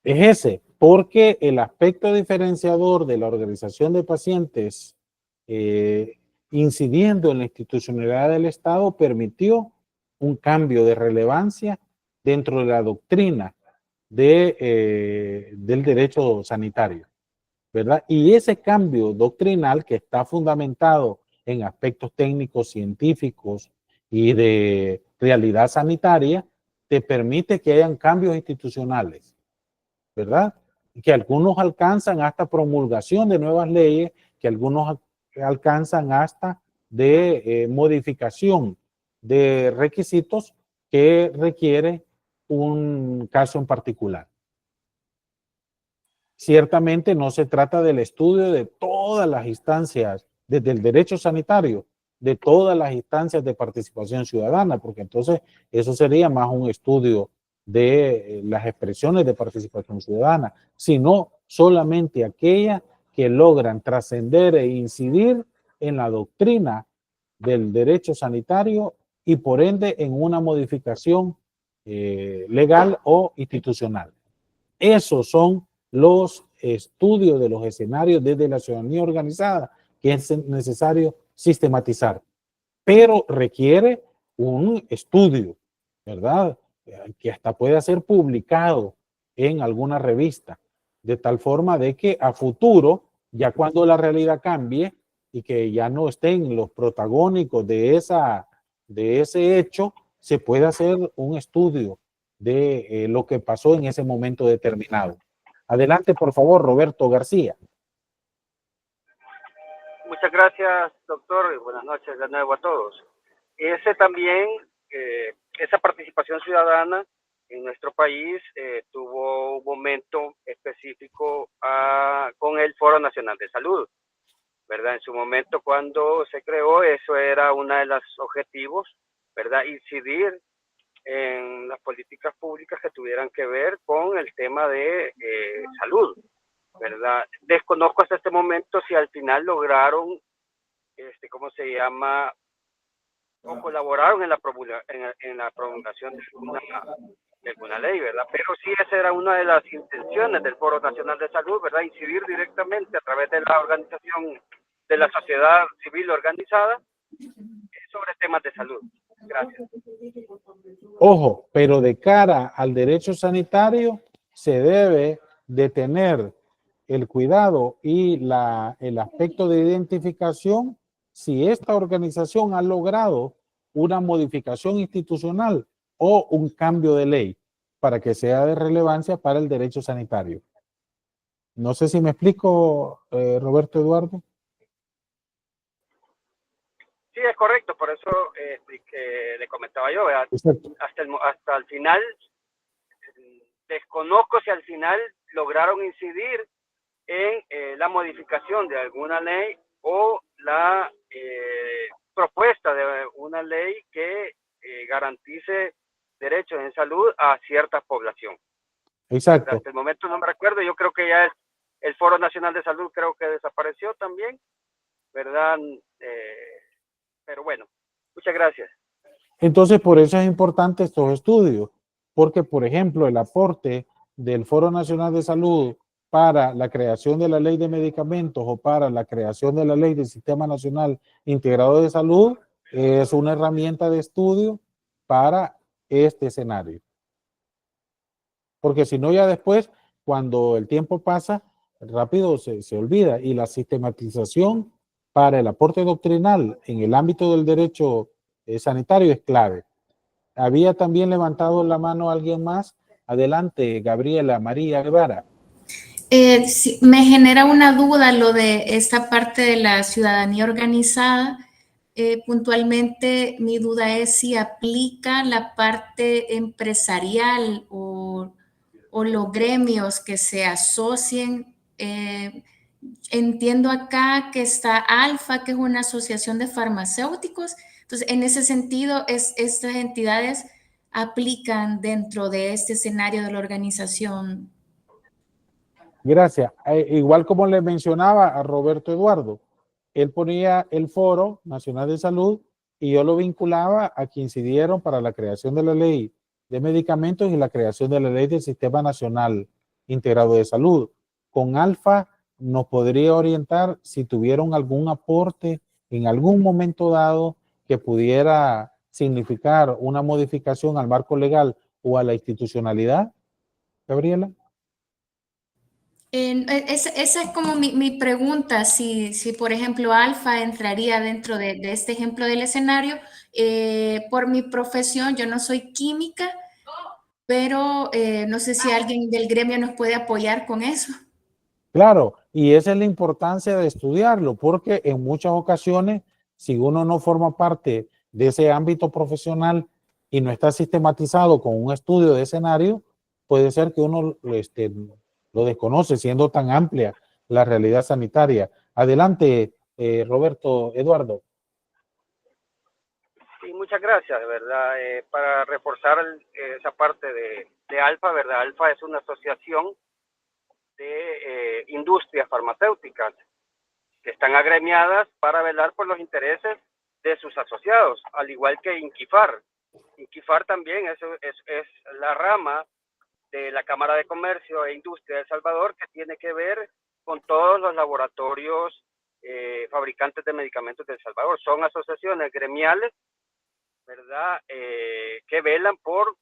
Es ese, porque el aspecto diferenciador de la organización de pacientes incidiendo en la institucionalidad del Estado permitió un cambio de relevancia dentro de la doctrina del derecho sanitario, ¿verdad? Y ese cambio doctrinal que está fundamentado en aspectos técnicos, científicos y de realidad sanitaria, te permite que hayan cambios institucionales, ¿verdad? Que algunos alcanzan hasta promulgación de nuevas leyes, que algunos alcanzan hasta de modificación de requisitos que requiere un caso en particular. Ciertamente no se trata del estudio de todas las instancias, desde el derecho sanitario, de todas las instancias de participación ciudadana, porque entonces eso sería más un estudio de las expresiones de participación ciudadana, sino solamente aquellas que logran trascender e incidir en la doctrina del derecho sanitario y por ende en una modificación legal o institucional. Esos son los estudios de los escenarios desde la ciudadanía organizada que es necesario sistematizar, pero requiere un estudio, ¿verdad? Que hasta pueda ser publicado en alguna revista, de tal forma de que a futuro, ya cuando la realidad cambie y que ya no estén los protagónicos de ese hecho, se pueda hacer un estudio de lo que pasó en ese momento determinado. Adelante, por favor, Roberto García. Muchas gracias, doctor, y buenas noches de nuevo a todos. Ese también, esa participación ciudadana en nuestro país tuvo un momento específico con el Foro Nacional de Salud, ¿verdad? En su momento cuando se creó, eso era uno de los objetivos, ¿verdad? Incidir en las políticas públicas que tuvieran que ver con el tema de salud, ¿verdad? Desconozco hasta este momento si al final lograron, ¿cómo se llama? O colaboraron en la promulgación de alguna ley, ¿verdad? Pero sí, esa era una de las intenciones del Foro Nacional de Salud, ¿verdad? Incidir directamente a través de la organización de la sociedad civil organizada sobre temas de salud. Gracias. Ojo, pero de cara al derecho sanitario se debe de tener el cuidado y el aspecto de identificación si esta organización ha logrado una modificación institucional o un cambio de ley para que sea de relevancia para el derecho sanitario. No sé si me explico, Roberto Eduardo. Sí, es correcto, por eso que le comentaba yo, hasta el final, desconozco si al final lograron incidir en la modificación de alguna ley o la propuesta de una ley que garantice derechos en salud a cierta población. Exacto. Hasta el momento no me recuerdo, yo creo que ya el Foro Nacional de Salud creo que desapareció también, ¿verdad? Pero bueno, muchas gracias. Entonces, por eso es importante estos estudios, porque, por ejemplo, el aporte del Foro Nacional de Salud para la creación de la ley de medicamentos o para la creación de la ley del Sistema Nacional Integrado de Salud es una herramienta de estudio para este escenario. Porque si no, ya después, cuando el tiempo pasa, rápido se olvida, y la sistematización para el aporte doctrinal en el ámbito del derecho sanitario es clave. Había también levantado la mano alguien más. Adelante, Gabriela María Guevara. Sí, me genera una duda lo de esta parte de la ciudadanía organizada. Puntualmente, mi duda es si aplica la parte empresarial o los gremios que se asocien. Entiendo acá que está ALFA, que es una asociación de farmacéuticos. Entonces, en ese sentido, estas entidades aplican dentro de este escenario de la organización. Gracias. Igual como le mencionaba a Roberto Eduardo, él ponía el Foro Nacional de Salud y yo lo vinculaba a que incidieron para la creación de la ley de medicamentos y la creación de la ley del Sistema Nacional Integrado de Salud. Con ALFA nos podría orientar si tuvieron algún aporte en algún momento dado que pudiera significar una modificación al marco legal o a la institucionalidad. Gabriela. Esa es como mi pregunta, si por ejemplo Alfa entraría dentro de este ejemplo del escenario. Por mi profesión, yo no soy química, pero no sé si alguien del gremio nos puede apoyar con eso. Claro, y esa es la importancia de estudiarlo, porque en muchas ocasiones, si uno no forma parte de ese ámbito profesional y no está sistematizado con un estudio de escenario, puede ser que uno lo desconoce, siendo tan amplia la realidad sanitaria. Adelante, Roberto Eduardo. Sí, muchas gracias, de verdad. Para reforzar esa parte de ALFA, ¿verdad? ALFA es una asociación de industrias farmacéuticas que están agremiadas para velar por los intereses de sus asociados, al igual que INCIFAR. INCIFAR también es la rama de la Cámara de Comercio e Industria de El Salvador, que tiene que ver con todos los laboratorios fabricantes de medicamentos de El Salvador. Son asociaciones gremiales, ¿verdad?, que velan por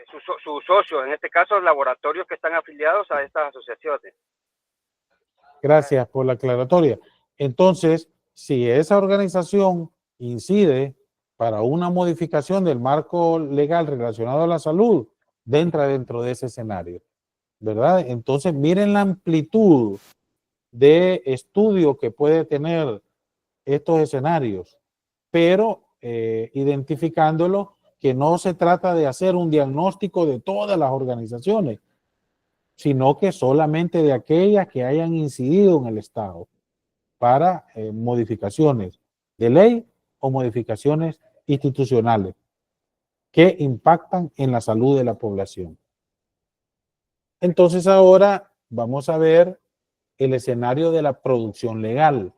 sus socios, en este caso los laboratorios que están afiliados a estas asociaciones. Gracias por la aclaratoria. Entonces, si esa organización incide para una modificación del marco legal relacionado a la salud, entra dentro de ese escenario, ¿verdad? Entonces, miren la amplitud de estudio que puede tener estos escenarios, pero identificándolo, que no se trata de hacer un diagnóstico de todas las organizaciones, sino que solamente de aquellas que hayan incidido en el Estado para modificaciones de ley o modificaciones institucionales que impactan en la salud de la población. Entonces ahora vamos a ver el escenario de la producción legal.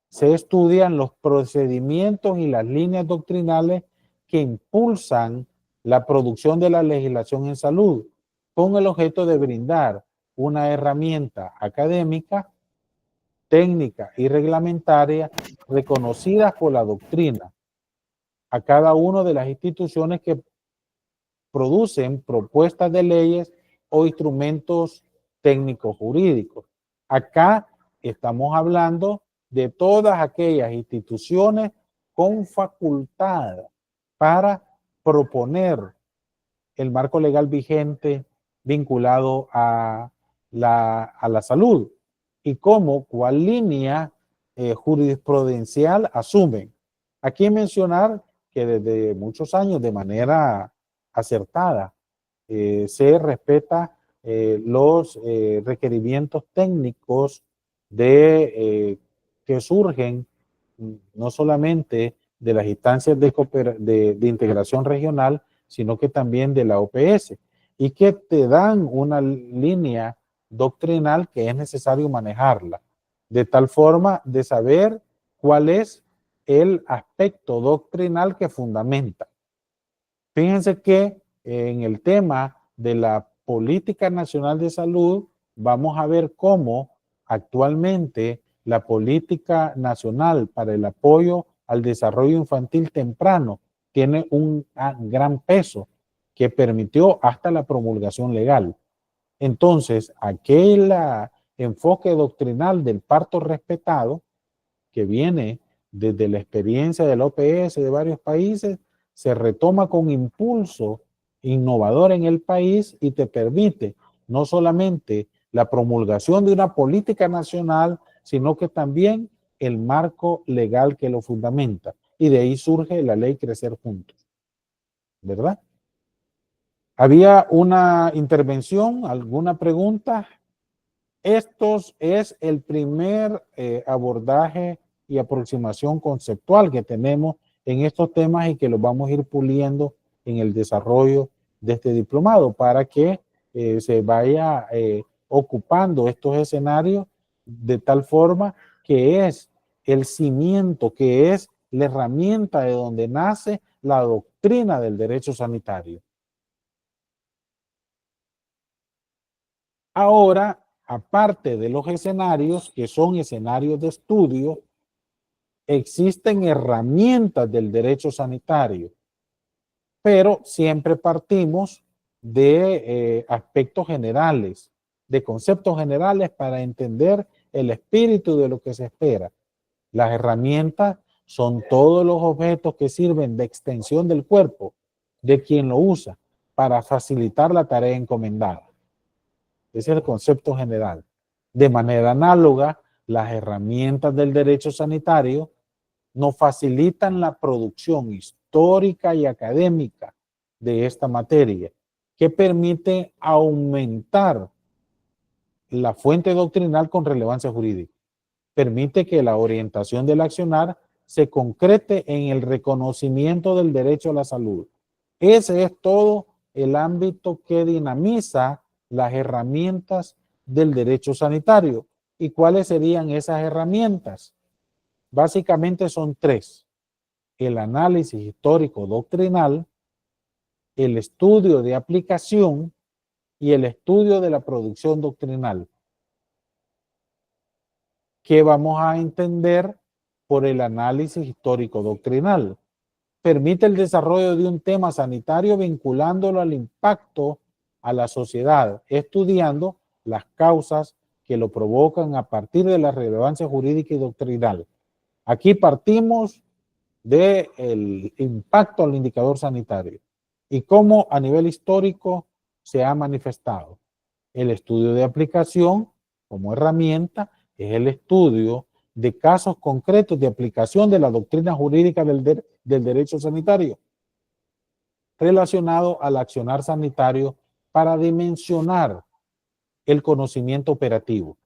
Se estudian los procedimientos y las líneas doctrinales que impulsan la producción de la legislación en salud, con el objeto de brindar una herramienta académica, técnica y reglamentaria reconocidas por la doctrina a cada una de las instituciones que producen propuestas de leyes o instrumentos técnicos jurídicos. Acá estamos hablando de todas aquellas instituciones con facultad para proponer el marco legal vigente vinculado a la salud y cuál línea jurisprudencial asumen. Aquí mencionar que desde muchos años de manera acertada se respeta los requerimientos técnicos que surgen no solamente de las instancias de integración regional, sino que también de la OPS, y que te dan una línea doctrinal que es necesario manejarla, de tal forma de saber cuál es el aspecto doctrinal que fundamenta. Fíjense que en el tema de la política nacional de salud, vamos a ver cómo actualmente la política nacional para el apoyo al desarrollo infantil temprano tiene un gran peso que permitió hasta la promulgación legal. Entonces, aquel enfoque doctrinal del parto respetado, que viene desde la experiencia de la OPS de varios países, se retoma con impulso innovador en el país y te permite no solamente la promulgación de una política nacional, sino que también el marco legal que lo fundamenta. Y de ahí surge la ley Crecer Juntos, ¿verdad? ¿Había una intervención, alguna pregunta? Estos es el primer abordaje y aproximación conceptual que tenemos en estos temas y que los vamos a ir puliendo en el desarrollo de este diplomado para que se vaya ocupando estos escenarios de tal forma que es el cimiento, que es la herramienta de donde nace la doctrina del derecho sanitario. Ahora, aparte de los escenarios, que son escenarios de estudio, existen herramientas del derecho sanitario, pero siempre partimos de aspectos generales, de conceptos generales para entender el espíritu de lo que se espera. Las herramientas son todos los objetos que sirven de extensión del cuerpo de quien lo usa para facilitar la tarea encomendada. Ese es el concepto general. De manera análoga, las herramientas del derecho sanitario nos facilitan la producción histórica y académica de esta materia, que permite aumentar la fuente doctrinal con relevancia jurídica. Permite que la orientación del accionar se concrete en el reconocimiento del derecho a la salud. Ese es todo el ámbito que dinamiza las herramientas del derecho sanitario. ¿Y cuáles serían esas herramientas? Básicamente son tres: el análisis histórico doctrinal, el estudio de aplicación y el estudio de la producción doctrinal. ¿Qué vamos a entender por el análisis histórico doctrinal? Permite el desarrollo de un tema sanitario vinculándolo al impacto a la sociedad, estudiando las causas que lo provocan a partir de la relevancia jurídica y doctrinal. Aquí partimos del impacto al indicador sanitario y cómo a nivel histórico se ha manifestado. El estudio de aplicación como herramienta es el estudio de casos concretos de aplicación de la doctrina jurídica del derecho sanitario relacionado al accionar sanitario para dimensionar el conocimiento operativo,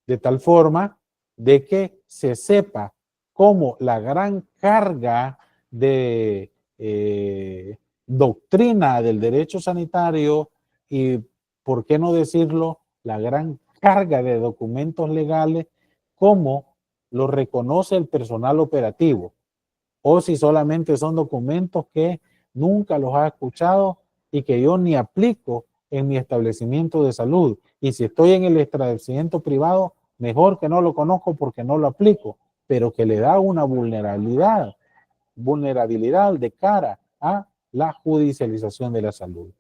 de tal forma de que se sepa cómo la gran carga de doctrina del derecho sanitario y, por qué no decirlo, la gran carga de documentos legales, cómo lo reconoce el personal operativo, o si solamente son documentos que nunca los ha escuchado y que yo ni aplico en mi establecimiento de salud. Y si estoy en el establecimiento privado, mejor que no lo conozco porque no lo aplico, pero que le da una vulnerabilidad de cara a la judicialización de la salud.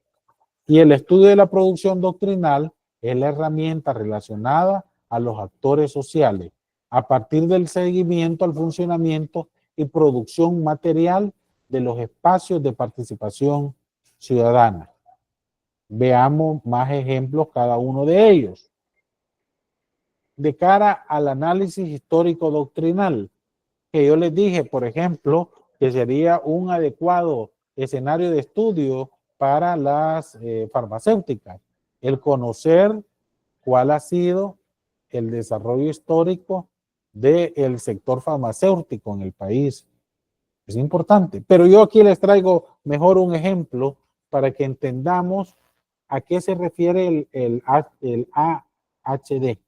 Y el estudio de la producción doctrinal es la herramienta relacionada a los actores sociales a partir del seguimiento al funcionamiento y producción material de los espacios de participación ciudadana. Veamos más ejemplos cada uno de ellos. De cara al análisis histórico doctrinal, que yo les dije, por ejemplo, que sería un adecuado escenario de estudio para las farmacéuticas, el conocer cuál ha sido el desarrollo histórico del sector farmacéutico en el país. Es importante, pero yo aquí les traigo mejor un ejemplo para que entendamos a qué se refiere el AHD,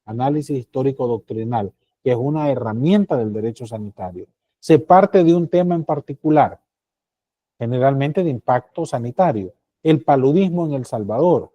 Análisis Histórico Doctrinal, que es una herramienta del derecho sanitario. Se parte de un tema en particular, generalmente de impacto sanitario, el paludismo en El Salvador.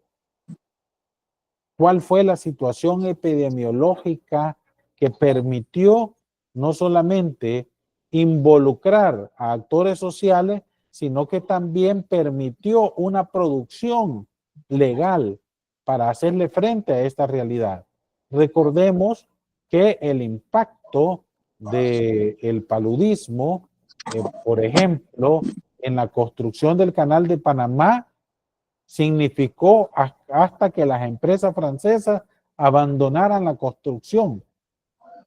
¿Cuál fue la situación epidemiológica que permitió no solamente involucrar a actores sociales, sino que también permitió una producción legal para hacerle frente a esta realidad? Recordemos que el impacto del paludismo, por ejemplo, en la construcción del Canal de Panamá significó hasta que las empresas francesas abandonaran la construcción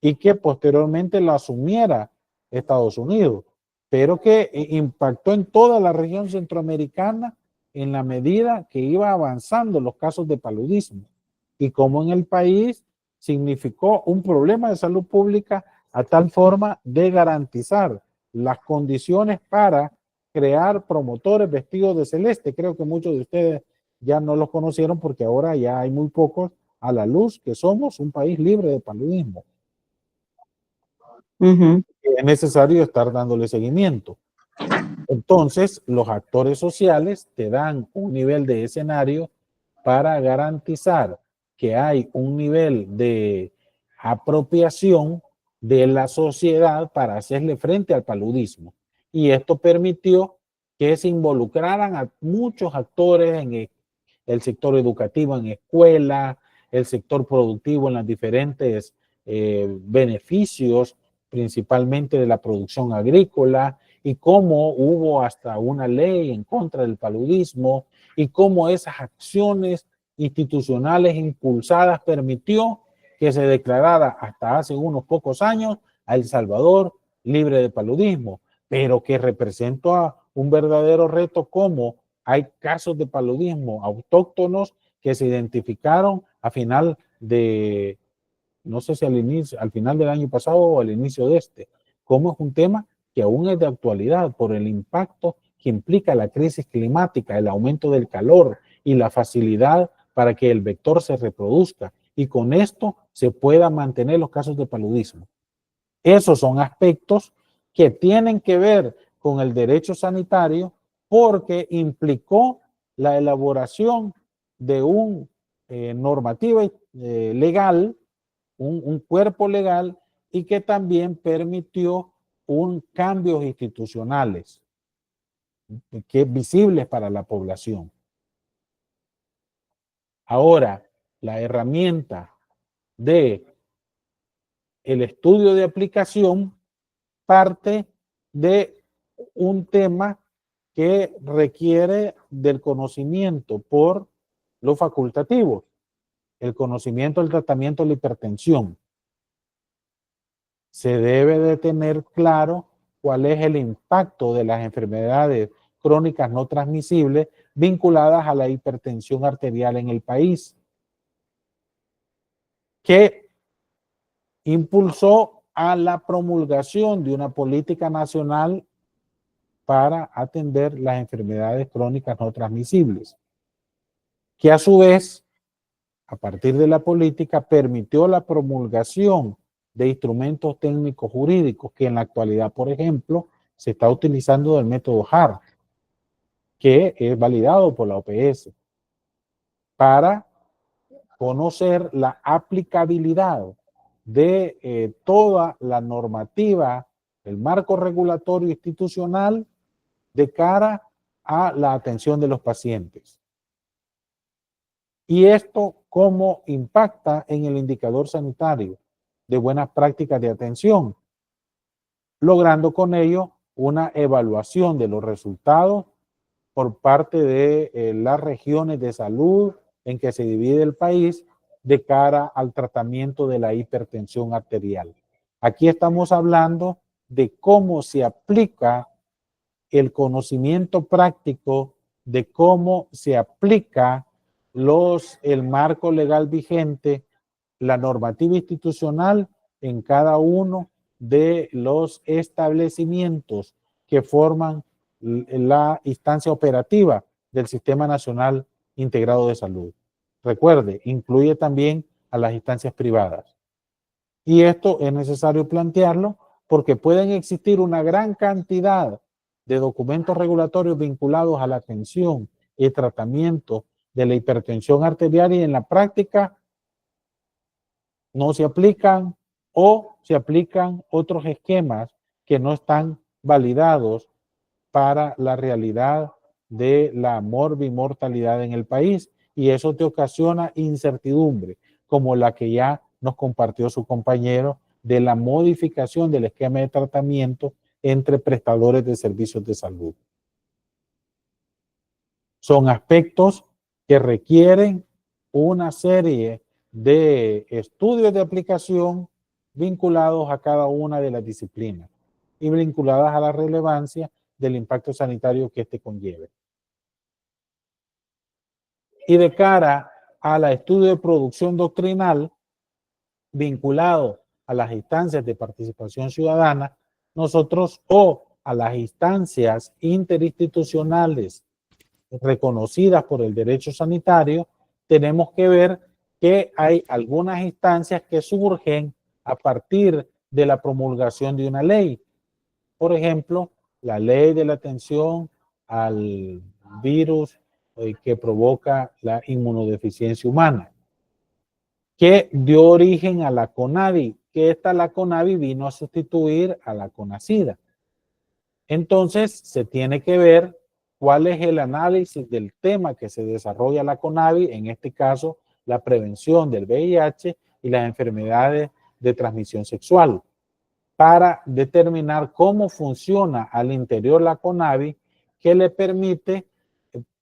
y que posteriormente la asumiera Estados Unidos, pero que impactó en toda la región centroamericana en la medida que iba avanzando los casos de paludismo y como en el país significó un problema de salud pública a tal forma de garantizar las condiciones para crear promotores vestidos de celeste. Creo que muchos de ustedes ya no los conocieron porque ahora ya hay muy pocos a la luz que somos un país libre de paludismo. Es necesario estar dándole seguimiento. Entonces, los actores sociales te dan un nivel de escenario para garantizar que hay un nivel de apropiación de la sociedad para hacerle frente al paludismo. Y esto permitió que se involucraran a muchos actores en el sector educativo, en escuela, el sector productivo en los diferentes beneficios, principalmente de la producción agrícola, y cómo hubo hasta una ley en contra del paludismo, y cómo esas acciones institucionales impulsadas permitió que se declarara hasta hace unos pocos años a El Salvador libre de paludismo, pero que representó un verdadero reto como hay casos de paludismo autóctonos que se identificaron a final de, no sé si al final del año pasado o al inicio de este, como es un tema que aún es de actualidad por el impacto que implica la crisis climática, el aumento del calor y la facilidad para que el vector se reproduzca y con esto se puedan mantener los casos de paludismo. Esos son aspectos que tienen que ver con el derecho sanitario porque implicó la elaboración de un normativa legal, un cuerpo legal y que también permitió cambios institucionales que visibles para la población. Ahora, la herramienta de el estudio de aplicación parte de un tema que requiere del conocimiento por los facultativos, el conocimiento del tratamiento de la hipertensión. Se debe de tener claro cuál es el impacto de las enfermedades crónicas no transmisibles vinculadas a la hipertensión arterial en el país, que impulsó a la promulgación de una política nacional para atender las enfermedades crónicas no transmisibles, que a su vez, a partir de la política, permitió la promulgación de instrumentos técnicos jurídicos que en la actualidad, por ejemplo, se está utilizando el método HART, que es validado por la OPS, para conocer la aplicabilidad de toda la normativa, el marco regulatorio institucional de cara a la atención de los pacientes. Y esto, ¿cómo impacta en el indicador sanitario de buenas prácticas de atención? Logrando con ello una evaluación de los resultados por parte de las regiones de salud en que se divide el país de cara al tratamiento de la hipertensión arterial. Aquí estamos hablando de cómo se aplica el conocimiento práctico, de cómo se aplica el marco legal vigente, la normativa institucional en cada uno de los establecimientos que forman la instancia operativa del Sistema Nacional Integrado de Salud. Recuerde, incluye también a las instancias privadas. Y esto es necesario plantearlo porque pueden existir una gran cantidad de documentos regulatorios vinculados a la atención y tratamiento de la hipertensión arterial y en la práctica no se aplican o se aplican otros esquemas que no están validados para la realidad de la morbimortalidad en el país y eso te ocasiona incertidumbre como la que ya nos compartió su compañero de la modificación del esquema de tratamiento entre prestadores de servicios de salud. Son aspectos que requieren una serie de estudios de aplicación vinculados a cada una de las disciplinas y vinculadas a la relevancia del impacto sanitario que éste conlleve. Y de cara al estudio de producción doctrinal vinculado a las instancias de participación ciudadana, nosotros o a las instancias interinstitucionales reconocidas por el derecho sanitario, tenemos que ver que hay algunas instancias que surgen a partir de la promulgación de una ley. Por ejemplo, la ley de la atención al virus que provoca la inmunodeficiencia humana, que dio origen a la CONAVI, que la CONAVI vino a sustituir a la CONACIDA. Entonces, se tiene que ver cuál es el análisis del tema que se desarrolla la CONAVI, en este caso, la prevención del VIH y las enfermedades de transmisión sexual, para determinar cómo funciona al interior la CONAVI, que le permite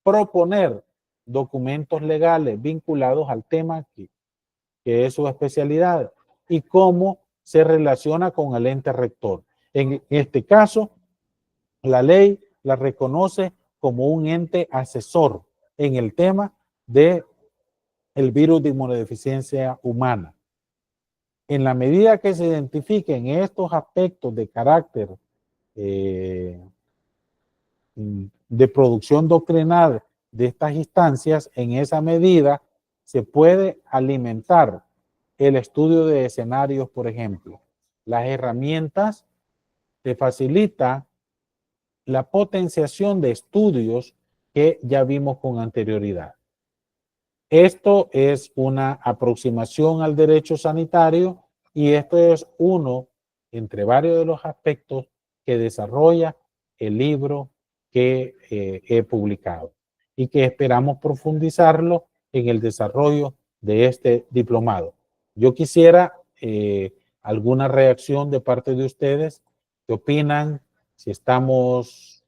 proponer documentos legales vinculados al tema que es su especialidad, y cómo se relaciona con el ente rector. En este caso, la ley la reconoce como un ente asesor en el tema de el virus de inmunodeficiencia humana. En la medida que se identifiquen estos aspectos de carácter de producción doctrinal de estas instancias, en esa medida se puede alimentar el estudio de escenarios, por ejemplo. Las herramientas te facilitan la potenciación de estudios que ya vimos con anterioridad. Esto es una aproximación al derecho sanitario y esto es uno entre varios de los aspectos que desarrolla el libro que he publicado y que esperamos profundizarlo en el desarrollo de este diplomado. Yo quisiera alguna reacción de parte de ustedes. ¿Qué opinan? Si estamos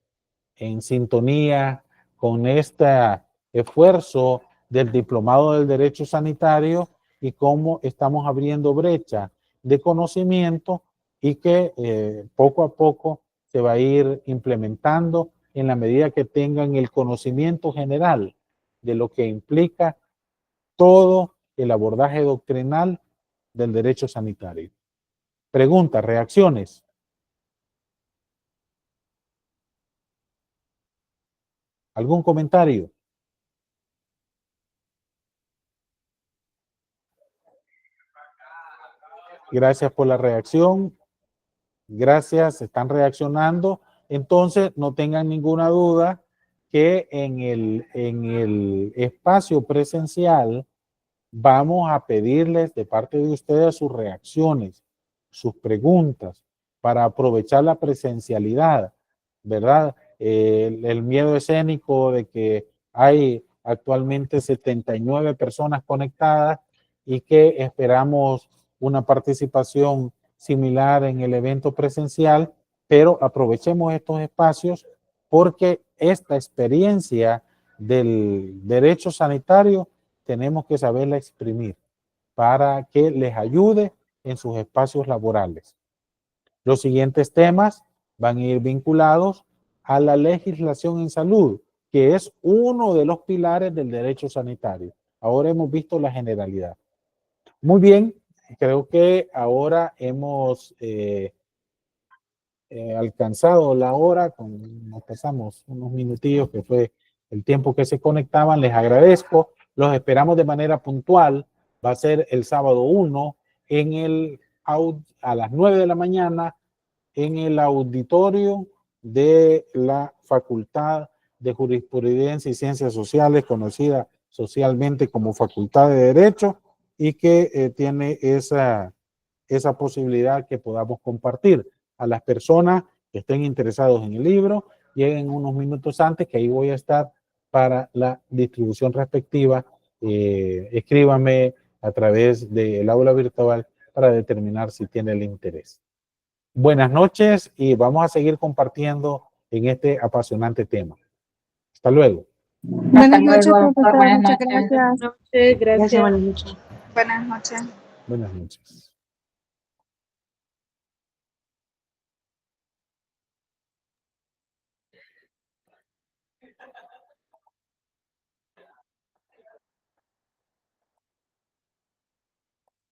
en sintonía con este esfuerzo del diplomado del derecho sanitario y cómo estamos abriendo brecha de conocimiento y que poco a poco se va a ir implementando en la medida que tengan el conocimiento general de lo que implica todo el abordaje doctrinal del derecho sanitario. Preguntas, reacciones. ¿Algún comentario? Gracias por la reacción. Gracias, están reaccionando. Entonces, no tengan ninguna duda que en el espacio presencial vamos a pedirles de parte de ustedes sus reacciones, sus preguntas, para aprovechar la presencialidad, ¿verdad? El miedo escénico de que hay actualmente 79 personas conectadas y que esperamos una participación similar en el evento presencial, pero aprovechemos estos espacios porque esta experiencia del derecho sanitario tenemos que saberla exprimir para que les ayude en sus espacios laborales. Los siguientes temas van a ir vinculados a la legislación en salud, que es uno de los pilares del derecho sanitario. Ahora hemos visto la generalidad. Muy bien, creo que ahora hemos alcanzado la hora, nos pasamos unos minutillos que fue el tiempo que se conectaban. Les agradezco, los esperamos de manera puntual. Va a ser el sábado 1 a las 9 de la mañana en el auditorio de la Facultad de Jurisprudencia y Ciencias Sociales, conocida socialmente como Facultad de Derecho, y que tiene esa posibilidad que podamos compartir. A las personas que estén interesados en el libro, lleguen unos minutos antes, que ahí voy a estar para la distribución respectiva. Escríbame a través del aula virtual para determinar si tiene el interés. Buenas noches y vamos a seguir compartiendo en este apasionante tema. Hasta luego. Buenas noches, luego, doctor. profesora. Buenas Muchas noches. gracias. Noche, gracias. Buenas noches. Buenas noches.